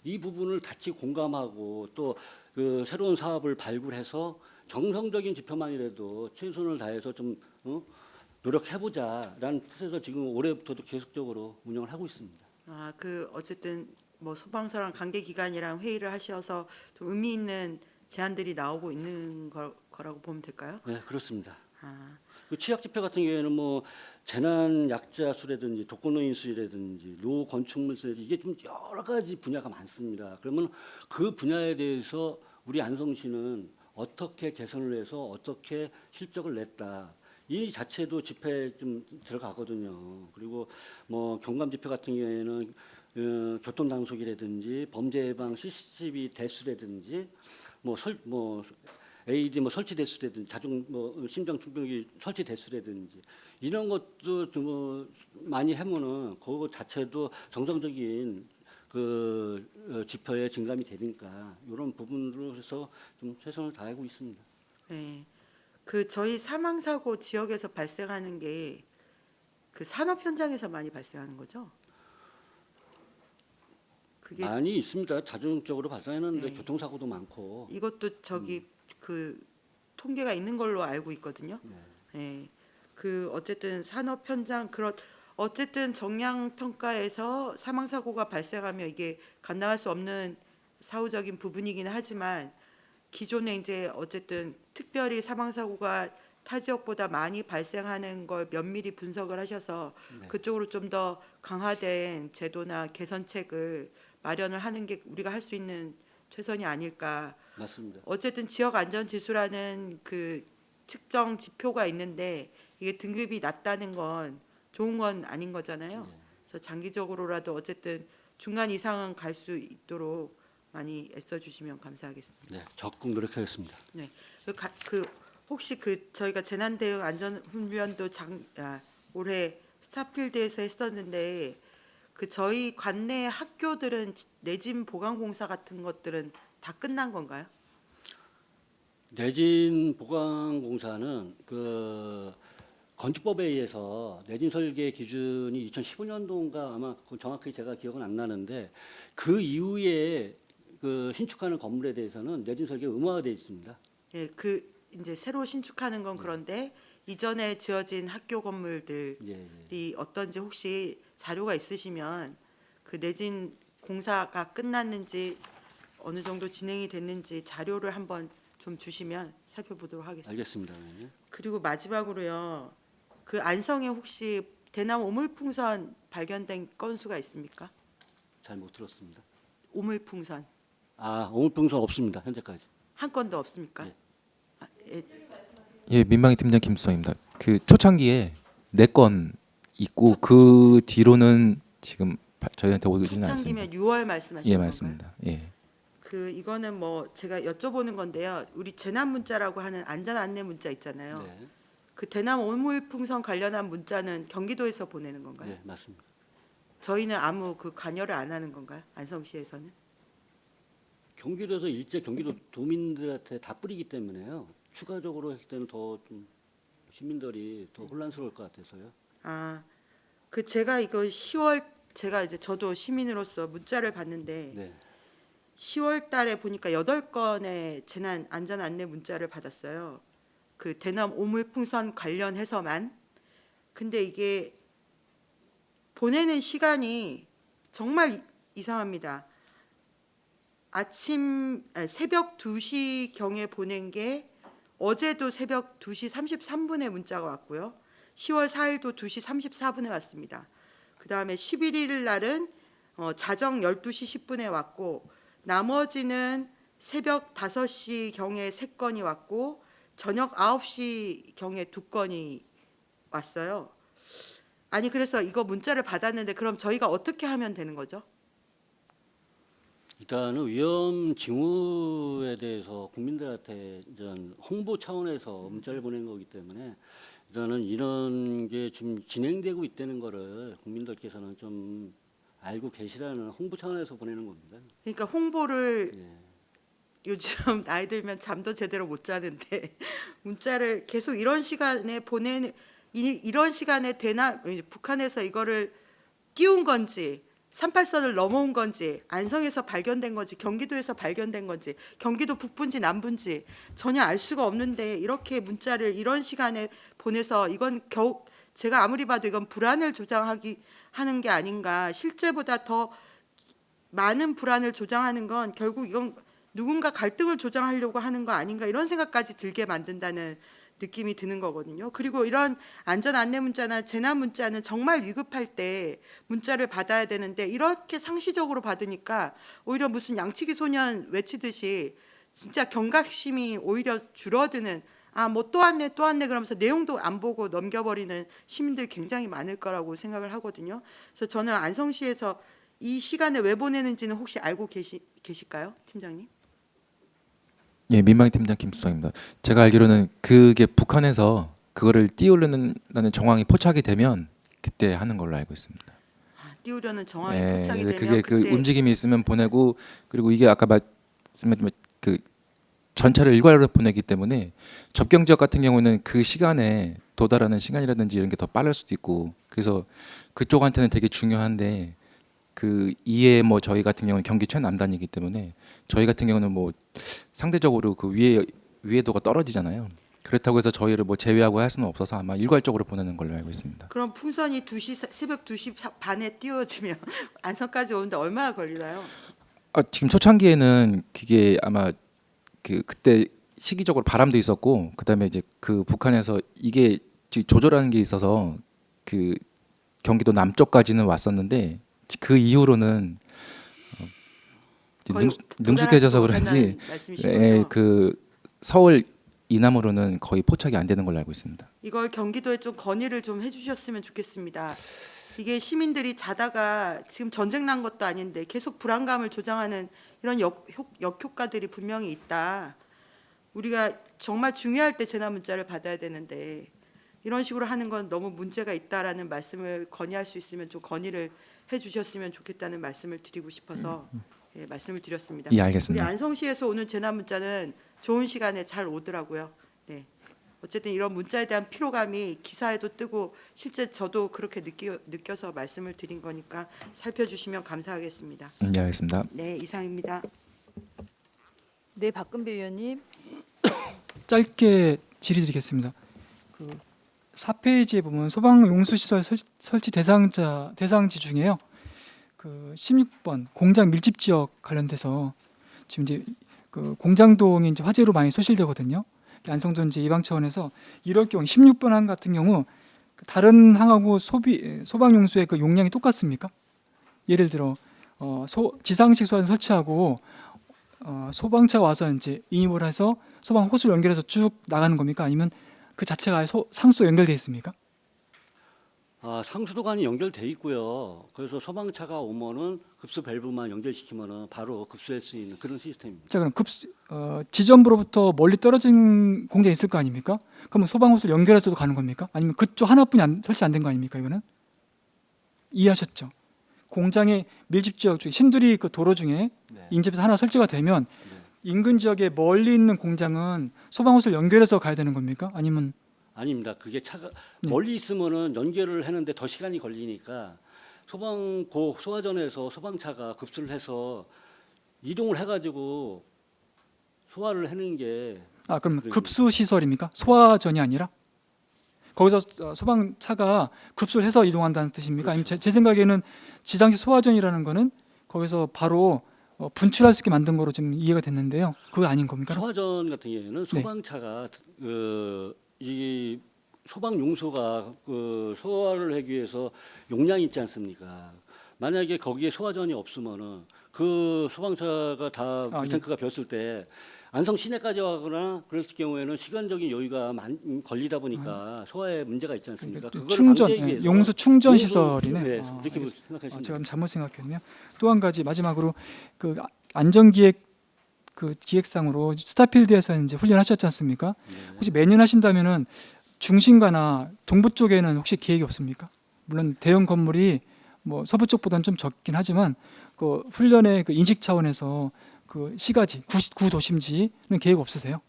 Speaker 9: 이 부분을 같이 공감하고 또 그 새로운 사업을 발굴해서 정성적인 지표만이라도 최선을 다해서 좀 노력해보자라는 뜻에서 지금 올해부터도 계속적으로 운영을 하고 있습니다.
Speaker 7: 아, 그 어쨌든 뭐 소방서랑 관계기관이랑 회의를 하셔서 좀 의미 있는 제안들이 나오고 있는 거라고 보면 될까요?
Speaker 9: 네, 그렇습니다.
Speaker 7: 아,
Speaker 9: 그 취약 지표 같은 경우에는 뭐 재난 약자 수라든지 독거노인 수라든지 노 건축물 수라든지 이게 좀 여러 가지 분야가 많습니다. 그러면 그 분야에 대해서 우리 안성시는 어떻게 개선을 해서 어떻게 실적을 냈다. 이 자체도 지표에 좀 들어가거든요. 그리고 뭐 경감 지표 같은 경우에는 교통 단속이라든지 범죄 예방 CCTV 대수라든지 뭐 AED 뭐 설치 대수라든지 자동 뭐 심장 충격기 설치 대수라든지 이런 것도 좀 많이 하면은 그거 자체도 정상적인 그 지표에 증감이 되니까 이런 부분으로 해서 좀 최선을 다하고 있습니다.
Speaker 7: 네. 그 저희 사망 사고 지역에서 발생하는 게 그 산업 현장에서 많이 발생하는 거죠? 그게
Speaker 9: 많이 있습니다. 자동적으로 발생하는데
Speaker 7: 네.
Speaker 9: 교통사고도 많고.
Speaker 7: 이것도 저기 그 통계가 있는 걸로 알고 있거든요.
Speaker 9: 네.
Speaker 7: 네. 그 어쨌든 산업 현장 어쨌든 정량 평가에서 사망 사고가 발생하면 이게 감당할 수 없는 사후적인 부분이긴 하지만 기존에 이제 어쨌든 특별히 사망 사고가 타 지역보다 많이 발생하는 걸 면밀히 분석을 하셔서
Speaker 9: 네.
Speaker 7: 그쪽으로 좀 더 강화된 제도나 개선책을 마련을 하는 게 우리가 할 수 있는 최선이 아닐까.
Speaker 9: 맞습니다.
Speaker 7: 어쨌든 지역 안전 지수라는 그 측정 지표가 있는데 이게 등급이 낮다는 건 좋은 건 아닌 거잖아요.
Speaker 9: 네.
Speaker 7: 그래서 장기적으로라도 어쨌든 중간 이상은 갈 수 있도록 많이 애써 주시면 감사하겠습니다.
Speaker 9: 네, 적극 노력하겠습니다.
Speaker 7: 네. 그 혹시 그 저희가 재난 대응 안전 훈련도 올해 스타필드에서 했었는데 그 저희 관내 학교들은 내진 보강 공사 같은 것들은 다 끝난 건가요?
Speaker 9: 내진 보강 공사는 그 건축법에 의해서 내진 설계 기준이 2015년도인가 아마 정확히 제가 기억은 안 나는데 그 이후에 그 신축하는 건물에 대해서는 내진 설계 의무화되어 있습니다.
Speaker 7: 예, 그 이제 새로 신축하는 건 그런데 이전에 지어진 학교 건물들이
Speaker 9: 예.
Speaker 7: 어떤지 혹시 자료가 있으시면 그 내진 공사가 끝났는지 어느 정도 진행이 됐는지 자료를 한번 좀 주시면 살펴보도록 하겠습니다.
Speaker 9: 알겠습니다. 네.
Speaker 7: 그리고 마지막으로요. 그 안성에 혹시 대남 오물풍선 발견된 건수가 있습니까?
Speaker 9: 잘 못 들었습니다.
Speaker 7: 오물풍선
Speaker 9: 아, 오물풍선 없습니다. 현재까지.
Speaker 7: 한 건도 없습니까?
Speaker 9: 네.
Speaker 7: 아, 예.
Speaker 13: 예, 민방위 팀장 김수성입니다. 그 초창기에 4건 있고 그 뒤로는 지금 저희한테 오지는 않습니다.
Speaker 7: 초창기면 6월 말씀하시는
Speaker 13: 예,
Speaker 7: 건가요?
Speaker 13: 맞습니다. 예.
Speaker 7: 그 이거는 뭐 제가 여쭤보는 건데요. 우리 재난 문자라고 하는 안전 안내 문자 있잖아요.
Speaker 9: 네.
Speaker 7: 그 대남 오물풍선 관련한 문자는 경기도에서 보내는 건가요?
Speaker 9: 네, 맞습니다.
Speaker 7: 저희는 아무 그 관여를 안 하는 건가요? 안성시에서는?
Speaker 9: 경기도에서 일제 경기도 도민들한테 다 뿌리기 때문에요. 추가적으로 했을 때는 더 좀 시민들이 더 혼란스러울 것 같아서요.
Speaker 7: 아, 그 제가 이거 10월 제가 이제 저도 시민으로서 문자를 받는데
Speaker 9: 네.
Speaker 7: 10월 달에 보니까 8건의 재난 안전 안내 문자를 받았어요. 그 대남 오물풍선 관련해서만. 근데 이게 보내는 시간이 정말 이상합니다. 새벽 2시 경에 보낸 게 어제도 새벽 2시 33분에 문자가 왔고요. 10월 4일도 2시 34분에 왔습니다. 그다음에 11일 날은 자정 12시 10분에 왔고 나머지는 새벽 5시 경에 3건이 왔고 저녁 9시 경에 2건이 왔어요. 아니 그래서 이거 문자를 받았는데 그럼 저희가 어떻게 하면 되는 거죠?
Speaker 9: 일단은 위험 징후에 대해서 국민들한테 이런 홍보 차원에서 문자를 보낸 거기 때문에 일단은 이런 게 지금 진행되고 있다는 거를 국민들께서는 좀 알고 계시라는 홍보 차원에서 보내는 겁니다.
Speaker 7: 그러니까 홍보를
Speaker 9: 예.
Speaker 7: 요즘 나이 들면 잠도 제대로 못 자는데 문자를 계속 이런 시간에 보내는 이런 시간에 북한에서 이거를 띄운 건지 38선을 넘어온 건지 안성에서 발견된 건지 경기도에서 발견된 건지 경기도 북부인지 남부인지 전혀 알 수가 없는데 이렇게 문자를 이런 시간에 보내서 이건 겨우 제가 아무리 봐도 이건 불안을 조장하는 게 아닌가. 실제보다 더 많은 불안을 조장하는 건 결국 이건 누군가 갈등을 조장하려고 하는 거 아닌가 이런 생각까지 들게 만든다는 느낌이 드는 거거든요. 그리고 이런 안전 안내 문자나 재난 문자는 정말 위급할 때 문자를 받아야 되는데 이렇게 상시적으로 받으니까 오히려 무슨 양치기 소년 외치듯이 진짜 경각심이 오히려 줄어드는 뭐 또 왔네 그러면서 내용도 안 보고 넘겨버리는 시민들 굉장히 많을 거라고 생각을 하거든요. 그래서 저는 안성시에서 이 시간에 왜 보내는지는 혹시 알고 계실까요, 팀장님?
Speaker 13: 예, 민방위 팀장 김수성입니다. 제가 알기로는 그게 북한에서 그거를 띄우려는 정황이 포착이 되면 그때 하는 걸로 알고 있습니다.
Speaker 7: 띄우려는 정황이
Speaker 13: 예,
Speaker 7: 포착이 되면
Speaker 13: 그게 그
Speaker 7: 그때
Speaker 13: 움직임이 있으면 보내고 그리고 이게 아까 말씀하신 그 전차를 일괄로 보내기 때문에 접경 지역 같은 경우는 그 시간에 도달하는 시간이라든지 이런 게 더 빠를 수도 있고 그래서 그쪽한테는 되게 중요한데 그 이에 뭐 저희 같은 경우는 경기 최남단이기 때문에 저희 같은 경우는 뭐 상대적으로 그 위에도가 떨어지잖아요. 그렇다고 해서 저희를 뭐 제외하고 할 수는 없어서 아마 일괄적으로 보내는 걸로 알고 있습니다.
Speaker 7: 그럼 풍선이 새벽 2시 반에 띄워지면 안성까지 오는데 얼마나 걸리나요?
Speaker 13: 지금 초창기에는 그게 아마 그때 시기적으로 바람도 있었고 그다음에 이제 그 북한에서 이게 조절하는 게 있어서 그 경기도 남쪽까지는 왔었는데 그 이후로는
Speaker 7: 거의
Speaker 13: 능숙해져서
Speaker 7: 불안하지도
Speaker 13: 그런지
Speaker 7: 못한다는 말씀이신 거죠?
Speaker 13: 그 서울 이남으로는 거의 포착이 안 되는 걸로 알고 있습니다.
Speaker 7: 이걸 경기도에 좀 건의를 좀 해주셨으면 좋겠습니다. 이게 시민들이 자다가 지금 전쟁 난 것도 아닌데 계속 불안감을 조장하는 이런 역효과들이 분명히 있다. 우리가 정말 중요할 때 재난 문자를 받아야 되는데 이런 식으로 하는 건 너무 문제가 있다라는 말씀을 건의할 수 있으면 좀 건의를 해주셨으면 좋겠다는 말씀을 드리고 싶어서 말씀을 드렸습니다.
Speaker 13: 예, 알겠습니다.
Speaker 7: 우리 안성시에서 오는 재난 문자는 좋은 시간에 잘 오더라고요. 네. 어쨌든 이런 문자에 대한 피로감이 기사에도 뜨고 실제 저도 그렇게 느껴서 말씀을 드린 거니까 살펴주시면 감사하겠습니다.
Speaker 13: 네, 알겠습니다.
Speaker 7: 네, 이상입니다.
Speaker 1: 네, 박근배 의원님.
Speaker 3: 짧게 질의드리겠습니다. 그 4페이지에 보면 소방 용수 시설 설치 대상지 중에요. 그 16번 공장 밀집 지역 관련돼서 지금 이제 그 공장동이 이제 화재로 많이 소실되거든요. 안성전지 예방 차원에서 이럴 경우 16번 안 같은 경우 다른 항하고 소방용수의 그 용량이 똑같습니까? 예를 들어 지상식 소화전 설치하고 소방차가 와서 이제 인입을 해서 소방 호스를 연결해서 쭉 나가는 겁니까? 아니면 그 자체가 아예 상수도 연결돼 있습니까?
Speaker 9: 상수도관이 연결돼 있고요. 그래서 소방차가 오면은 급수 밸브만 연결시키면은 바로 급수할 수 있는 그런 시스템입니다.
Speaker 3: 자, 그럼 지점부로부터 멀리 떨어진 공장이 있을 거 아닙니까? 그러면 소방 호스를 연결해서도 가는 겁니까? 아니면 그쪽 하나뿐이 설치 안 된 거 아닙니까? 이거는 이해하셨죠? 공장의 밀집 지역 중에 신두리 그 도로 중에
Speaker 9: 네.
Speaker 3: 인접해서 하나 설치가 되면 인근 지역에 멀리 있는 공장은 소방 호스를 연결해서 가야 되는 겁니까? 아니면
Speaker 9: 아닙니다. 그게 차가
Speaker 3: 네.
Speaker 9: 멀리 있으면은 연결을 하는데 더 시간이 걸리니까 소화전에서 소방차가 급수를 해서 이동을 해가지고 소화를 하는 게
Speaker 3: 그럼
Speaker 9: 그래요.
Speaker 3: 급수 시설입니까? 소화전이 아니라 거기서 소방차가 급수를 해서 이동한다는 뜻입니까? 아니면 제 생각에는 지상식 소화전이라는 거는 거기서 바로 분출할 수 있게 만든 거로 좀 이해가 됐는데요. 그거 아닌 겁니까?
Speaker 9: 소화전 같은 경우에는 소방차가 이 소방 용소가 소화를 하기 위해서 용량이 있지 않습니까? 만약에 거기에 소화전이 없으면은 그 소방차가 다 물탱크가 비었을 때 안성 시내까지 가거나 그랬을 경우에는 시간적인 여유가 걸리다 보니까 소화에 문제가 있지 않습니까? 그걸
Speaker 3: 충전,
Speaker 9: 방지하기 위해서
Speaker 3: 용수 충전 시설이네.
Speaker 9: 네, 이렇게 생각하시면
Speaker 3: 제가 잘못 생각했네요. 또 한 가지 마지막으로 그 안전기획 그 기획상으로 스타필드에서 이제 훈련하셨지 않습니까? 혹시 매년 하신다면은 중심가나 동부 쪽에는 혹시 계획이 없습니까? 물론 대형 건물이 뭐 서부 쪽보다는 좀 적긴 하지만 그 훈련의 그 인식 차원에서 그 시가지 구도심지는 계획 없으세요?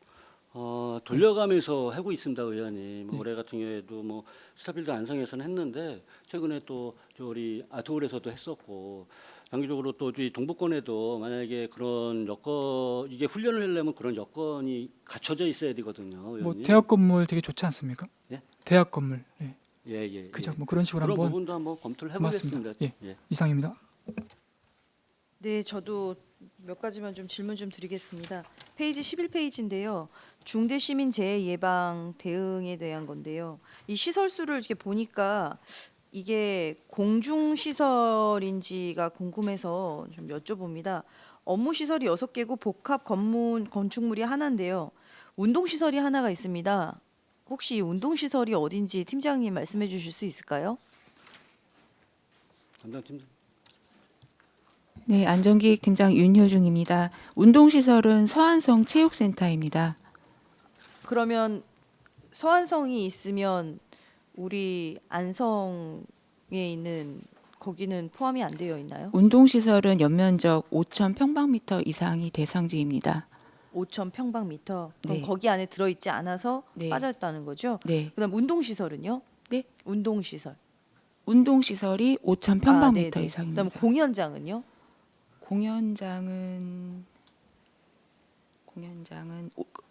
Speaker 9: 돌려가면서 하고 있습니다, 의원님. 올해 같은 경우에도 뭐 스타필드 안성에서는 했는데 최근에 또 우리 아트홀에서도 했었고 장기적으로 또 이 동부권에도 만약에 그런 여건 이게 훈련을 하려면 그런 여건이 갖춰져 있어야 되거든요, 의원님.
Speaker 3: 뭐 대학 건물 되게 좋지 않습니까?
Speaker 9: 예?
Speaker 3: 대학 건물. 예.
Speaker 9: 예.
Speaker 3: 그죠. 뭐 그런 식으로
Speaker 9: 그런
Speaker 3: 한번
Speaker 9: 부분도 한번 검토를
Speaker 3: 고맙습니다.
Speaker 9: 해보겠습니다.
Speaker 3: 예. 이상입니다.
Speaker 1: 네, 저도 몇 가지만 좀 질문 좀 드리겠습니다. 페이지 11페이지인데요. 중대 시민 재해 예방 대응에 대한 건데요. 이 시설 수를 이렇게 보니까 이게 공중 시설인지가 궁금해서 좀 여쭤봅니다. 업무 시설이 6개고 복합 건축물이 하나인데요. 운동 시설이 하나가 있습니다. 혹시 이 운동 시설이 어딘지 팀장님 말씀해 주실 수 있을까요?
Speaker 9: 담당팀장.
Speaker 14: 네, 안전기획팀장 윤효중입니다. 운동시설은 서안성 체육센터입니다.
Speaker 1: 그러면 서안성이 있으면 우리 안성에 있는 거기는 포함이 안 되어 있나요?
Speaker 14: 운동시설은 연면적 5,000평방미터 이상이 대상지입니다.
Speaker 1: 5,000평방미터. 그럼
Speaker 14: 네.
Speaker 1: 거기 안에 들어 있지 않아서
Speaker 14: 네.
Speaker 1: 빠졌다는 거죠?
Speaker 14: 네,
Speaker 1: 그다음 운동시설은요?
Speaker 14: 네.
Speaker 1: 운동시설.
Speaker 14: 운동시설이 5,000평방미터
Speaker 1: 네네.
Speaker 14: 이상입니다.
Speaker 1: 그다음 공연장은요?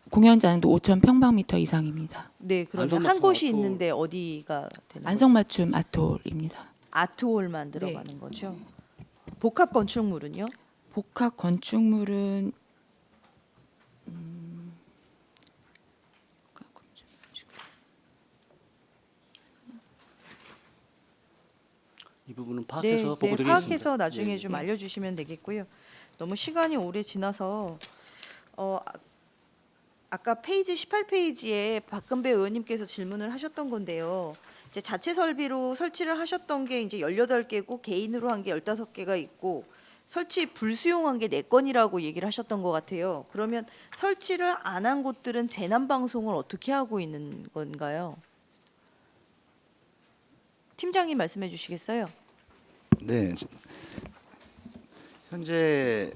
Speaker 14: 공연장도 5,000평방미터 이상입니다.
Speaker 1: 네, 그러면
Speaker 9: 안성맞춤
Speaker 1: 한 곳이
Speaker 9: 아트홀.
Speaker 1: 있는데 어디가 되는 거죠?
Speaker 14: 안성맞춤 아트홀입니다.
Speaker 1: 아트홀만 들어가는 거죠? 복합 건축물은요?
Speaker 14: 복합 건축물은
Speaker 9: 이 부분은
Speaker 1: 네,
Speaker 9: 파악해서 보고 드리겠습니다.
Speaker 1: 파악해서 나중에
Speaker 9: 네,
Speaker 1: 좀
Speaker 9: 네.
Speaker 1: 알려주시면 되겠고요. 너무 시간이 오래 지나서 아까 페이지 18페이지에 박근배 의원님께서 질문을 하셨던 건데요. 이제 자체 설비로 설치를 하셨던 게 이제 18개고 개인으로 한 게 15개가 있고 설치 불수용한 게 4건이라고 얘기를 하셨던 것 같아요. 그러면 설치를 안 한 곳들은 재난 방송을 어떻게 하고 있는 건가요? 팀장님 말씀해 주시겠어요?
Speaker 11: 네. 현재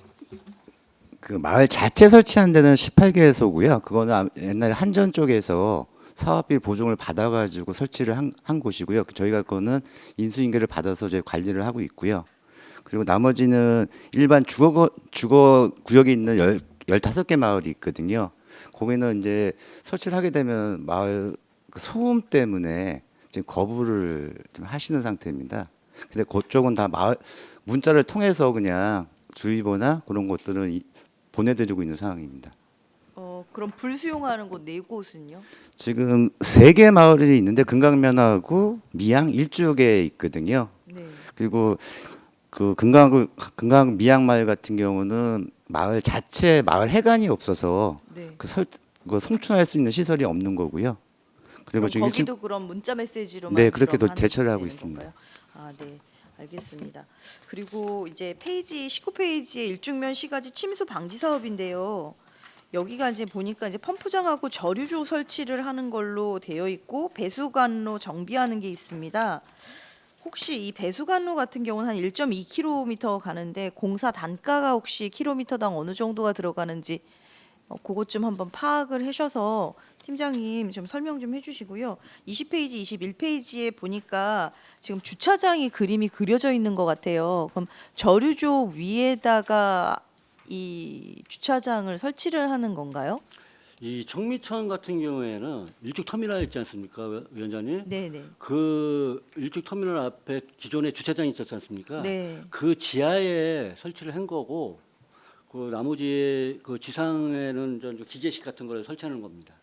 Speaker 11: 그 마을 자체 설치한 데는 18개소고요. 그거는 옛날에 한전 쪽에서 사업비 보증을 받아가지고 설치를 한 곳이고요. 저희가 그거는 인수인계를 받아서 저희 관리를 하고 있고요. 그리고 나머지는 일반 주거 구역에 있는 15개 마을이 있거든요. 거기는 이제 설치를 하게 되면 마을 그 소음 때문에 지금 거부를 좀 하시는 상태입니다. 근데 그쪽은 다 마을 문자를 통해서 그냥 주의보나 그런 것들은 보내드리고 있는 상황입니다.
Speaker 1: 그럼 불 수용하는 곳 4곳은요?
Speaker 11: 지금 3개 마을이 있는데 금강면하고 미양 일쪽에 있거든요.
Speaker 1: 네.
Speaker 11: 그리고 그 금강 미양 마을 같은 경우는 마을 자체 마을 해관이 없어서
Speaker 1: 네.
Speaker 11: 그 송출할 수 있는 시설이 없는 거고요. 그리고
Speaker 1: 그럼
Speaker 11: 지금
Speaker 1: 거기도 그럼 문자 메시지로만
Speaker 11: 네, 그렇게
Speaker 1: 그럼
Speaker 11: 대처를 하고
Speaker 1: 되는
Speaker 11: 있습니다.
Speaker 1: 건가요? 아, 네. 알겠습니다. 그리고 이제 페이지 19페이지에 일중면 시가지 침수 방지 사업인데요. 여기가 이제 보니까 이제 펌프장하고 저류조 설치를 하는 걸로 되어 있고 배수관로 정비하는 게 있습니다. 혹시 이 배수관로 같은 경우는 한 1.2km 가는데 공사 단가가 혹시 킬로미터당 어느 정도가 들어가는지 그것 좀 한번 파악을 하셔서 팀장님 좀 설명 좀 해주시고요. 20페이지, 21페이지에 보니까 지금 주차장이 그림이 그려져 있는 것 같아요. 그럼 저류조 위에다가 이 주차장을 설치를 하는 건가요?
Speaker 9: 이 청미천 같은 경우에는 일축 터미널 있지 않습니까, 위원장님?
Speaker 1: 네네.
Speaker 9: 그 일축 터미널 앞에 기존에 주차장이 있었지 않습니까?
Speaker 1: 네.
Speaker 9: 그 지하에 설치를 한 거고, 그 나머지 그 지상에는 저 기계식 같은 걸 설치하는 겁니다.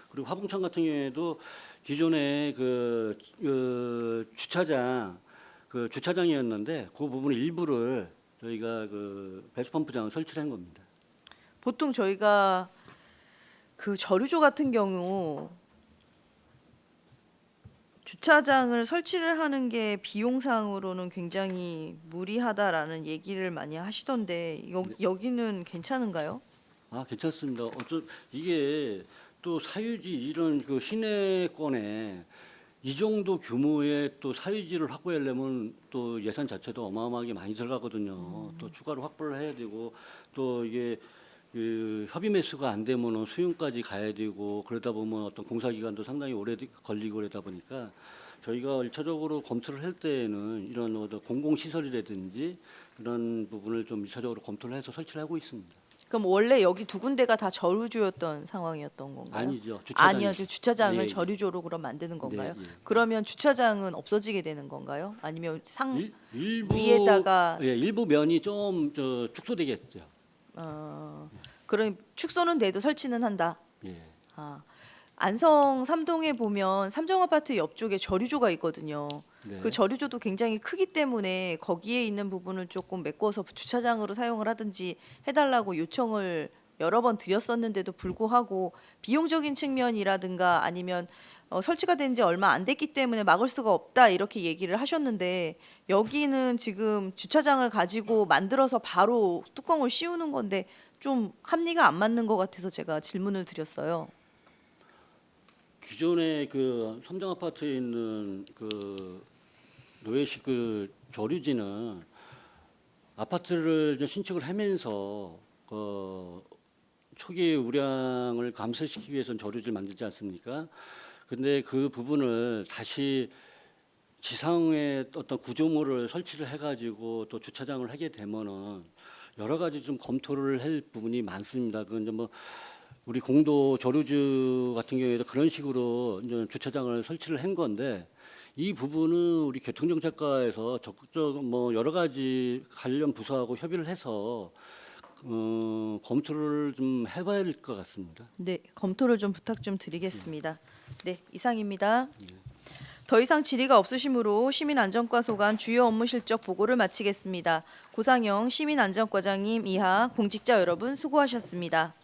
Speaker 9: 그리고 화봉천 같은 경우에도 기존에 그 주차장이었는데 그 부분 일부를 저희가 그 배수펌프장을 설치를 한 겁니다.
Speaker 1: 보통 저희가 그 저류조 같은 경우 주차장을 설치를 하는 게 비용상으로는 굉장히 무리하다라는 얘기를 많이 하시던데 여기는 괜찮은가요?
Speaker 9: 아, 괜찮습니다. 이게 또 사유지 이런 그 시내권에 이 정도 규모의 또 사유지를 확보하려면 또 예산 자체도 어마어마하게 많이 들어가거든요. 또 추가로 확보를 해야 되고 또 이게 그 협의 매수가 안 되면은 수용까지 가야 되고 그러다 보면 어떤 공사 기간도 상당히 오래 걸리고 그러다 보니까 저희가 1차적으로 검토를 할 때에는 이런 어떤 공공 시설이라든지 그런 부분을 좀 1차적으로 검토를 해서 설치를 하고 있습니다.
Speaker 1: 그럼 원래 여기 두 군데가 다 저류조였던 상황이었던 건가요?
Speaker 9: 아니죠. 주차장이.
Speaker 1: 아니요. 주차장을
Speaker 9: 예, 예.
Speaker 1: 저류조로 그럼 만드는 건가요?
Speaker 9: 네, 예.
Speaker 1: 그러면 주차장은 없어지게 되는 건가요? 아니면
Speaker 9: 일부
Speaker 1: 위에다가
Speaker 9: 일부 면이 좀 축소되겠죠.
Speaker 1: 그럼 축소는 돼도 설치는 한다.
Speaker 9: 예.
Speaker 1: 아, 안성 3동에 보면 삼정아파트 옆쪽에 저류조가 있거든요.
Speaker 9: 네.
Speaker 1: 그 저류조도 굉장히 크기 때문에 거기에 있는 부분을 조금 메꿔서 주차장으로 사용을 하든지 해달라고 요청을 여러 번 드렸었는데도 불구하고 비용적인 측면이라든가 아니면 설치가 된 지 얼마 안 됐기 때문에 막을 수가 없다 이렇게 얘기를 하셨는데 여기는 지금 주차장을 가지고 만들어서 바로 뚜껑을 씌우는 건데 좀 합리가 안 맞는 것 같아서 제가 질문을 드렸어요.
Speaker 9: 기존에 그 삼정 아파트에 있는 그 노예식 그 저류지는 아파트를 이제 신축을 하면서 초기 우량을 감소시키기 위해서는 저류지를 만들지 않습니까? 근데 그 부분을 다시 지상에 어떤 구조물을 설치를 해가지고 또 주차장을 하게 되면은 여러 가지 좀 검토를 할 부분이 많습니다. 그건 이제 뭐 우리 공도 저류주 같은 경우에도 그런 식으로 이제 주차장을 설치를 한 건데 이 부분은 우리 교통정책과에서 적극적 뭐 여러 가지 관련 부서하고 협의를 해서 검토를 좀 해봐야 될 것 같습니다.
Speaker 1: 네, 검토를 좀 부탁 좀 드리겠습니다. 네, 이상입니다. 더 이상 질의가 없으시므로 시민안전과 소관 주요 업무 실적 보고를 마치겠습니다. 고상영 시민안전과장님 이하 공직자 여러분 수고하셨습니다.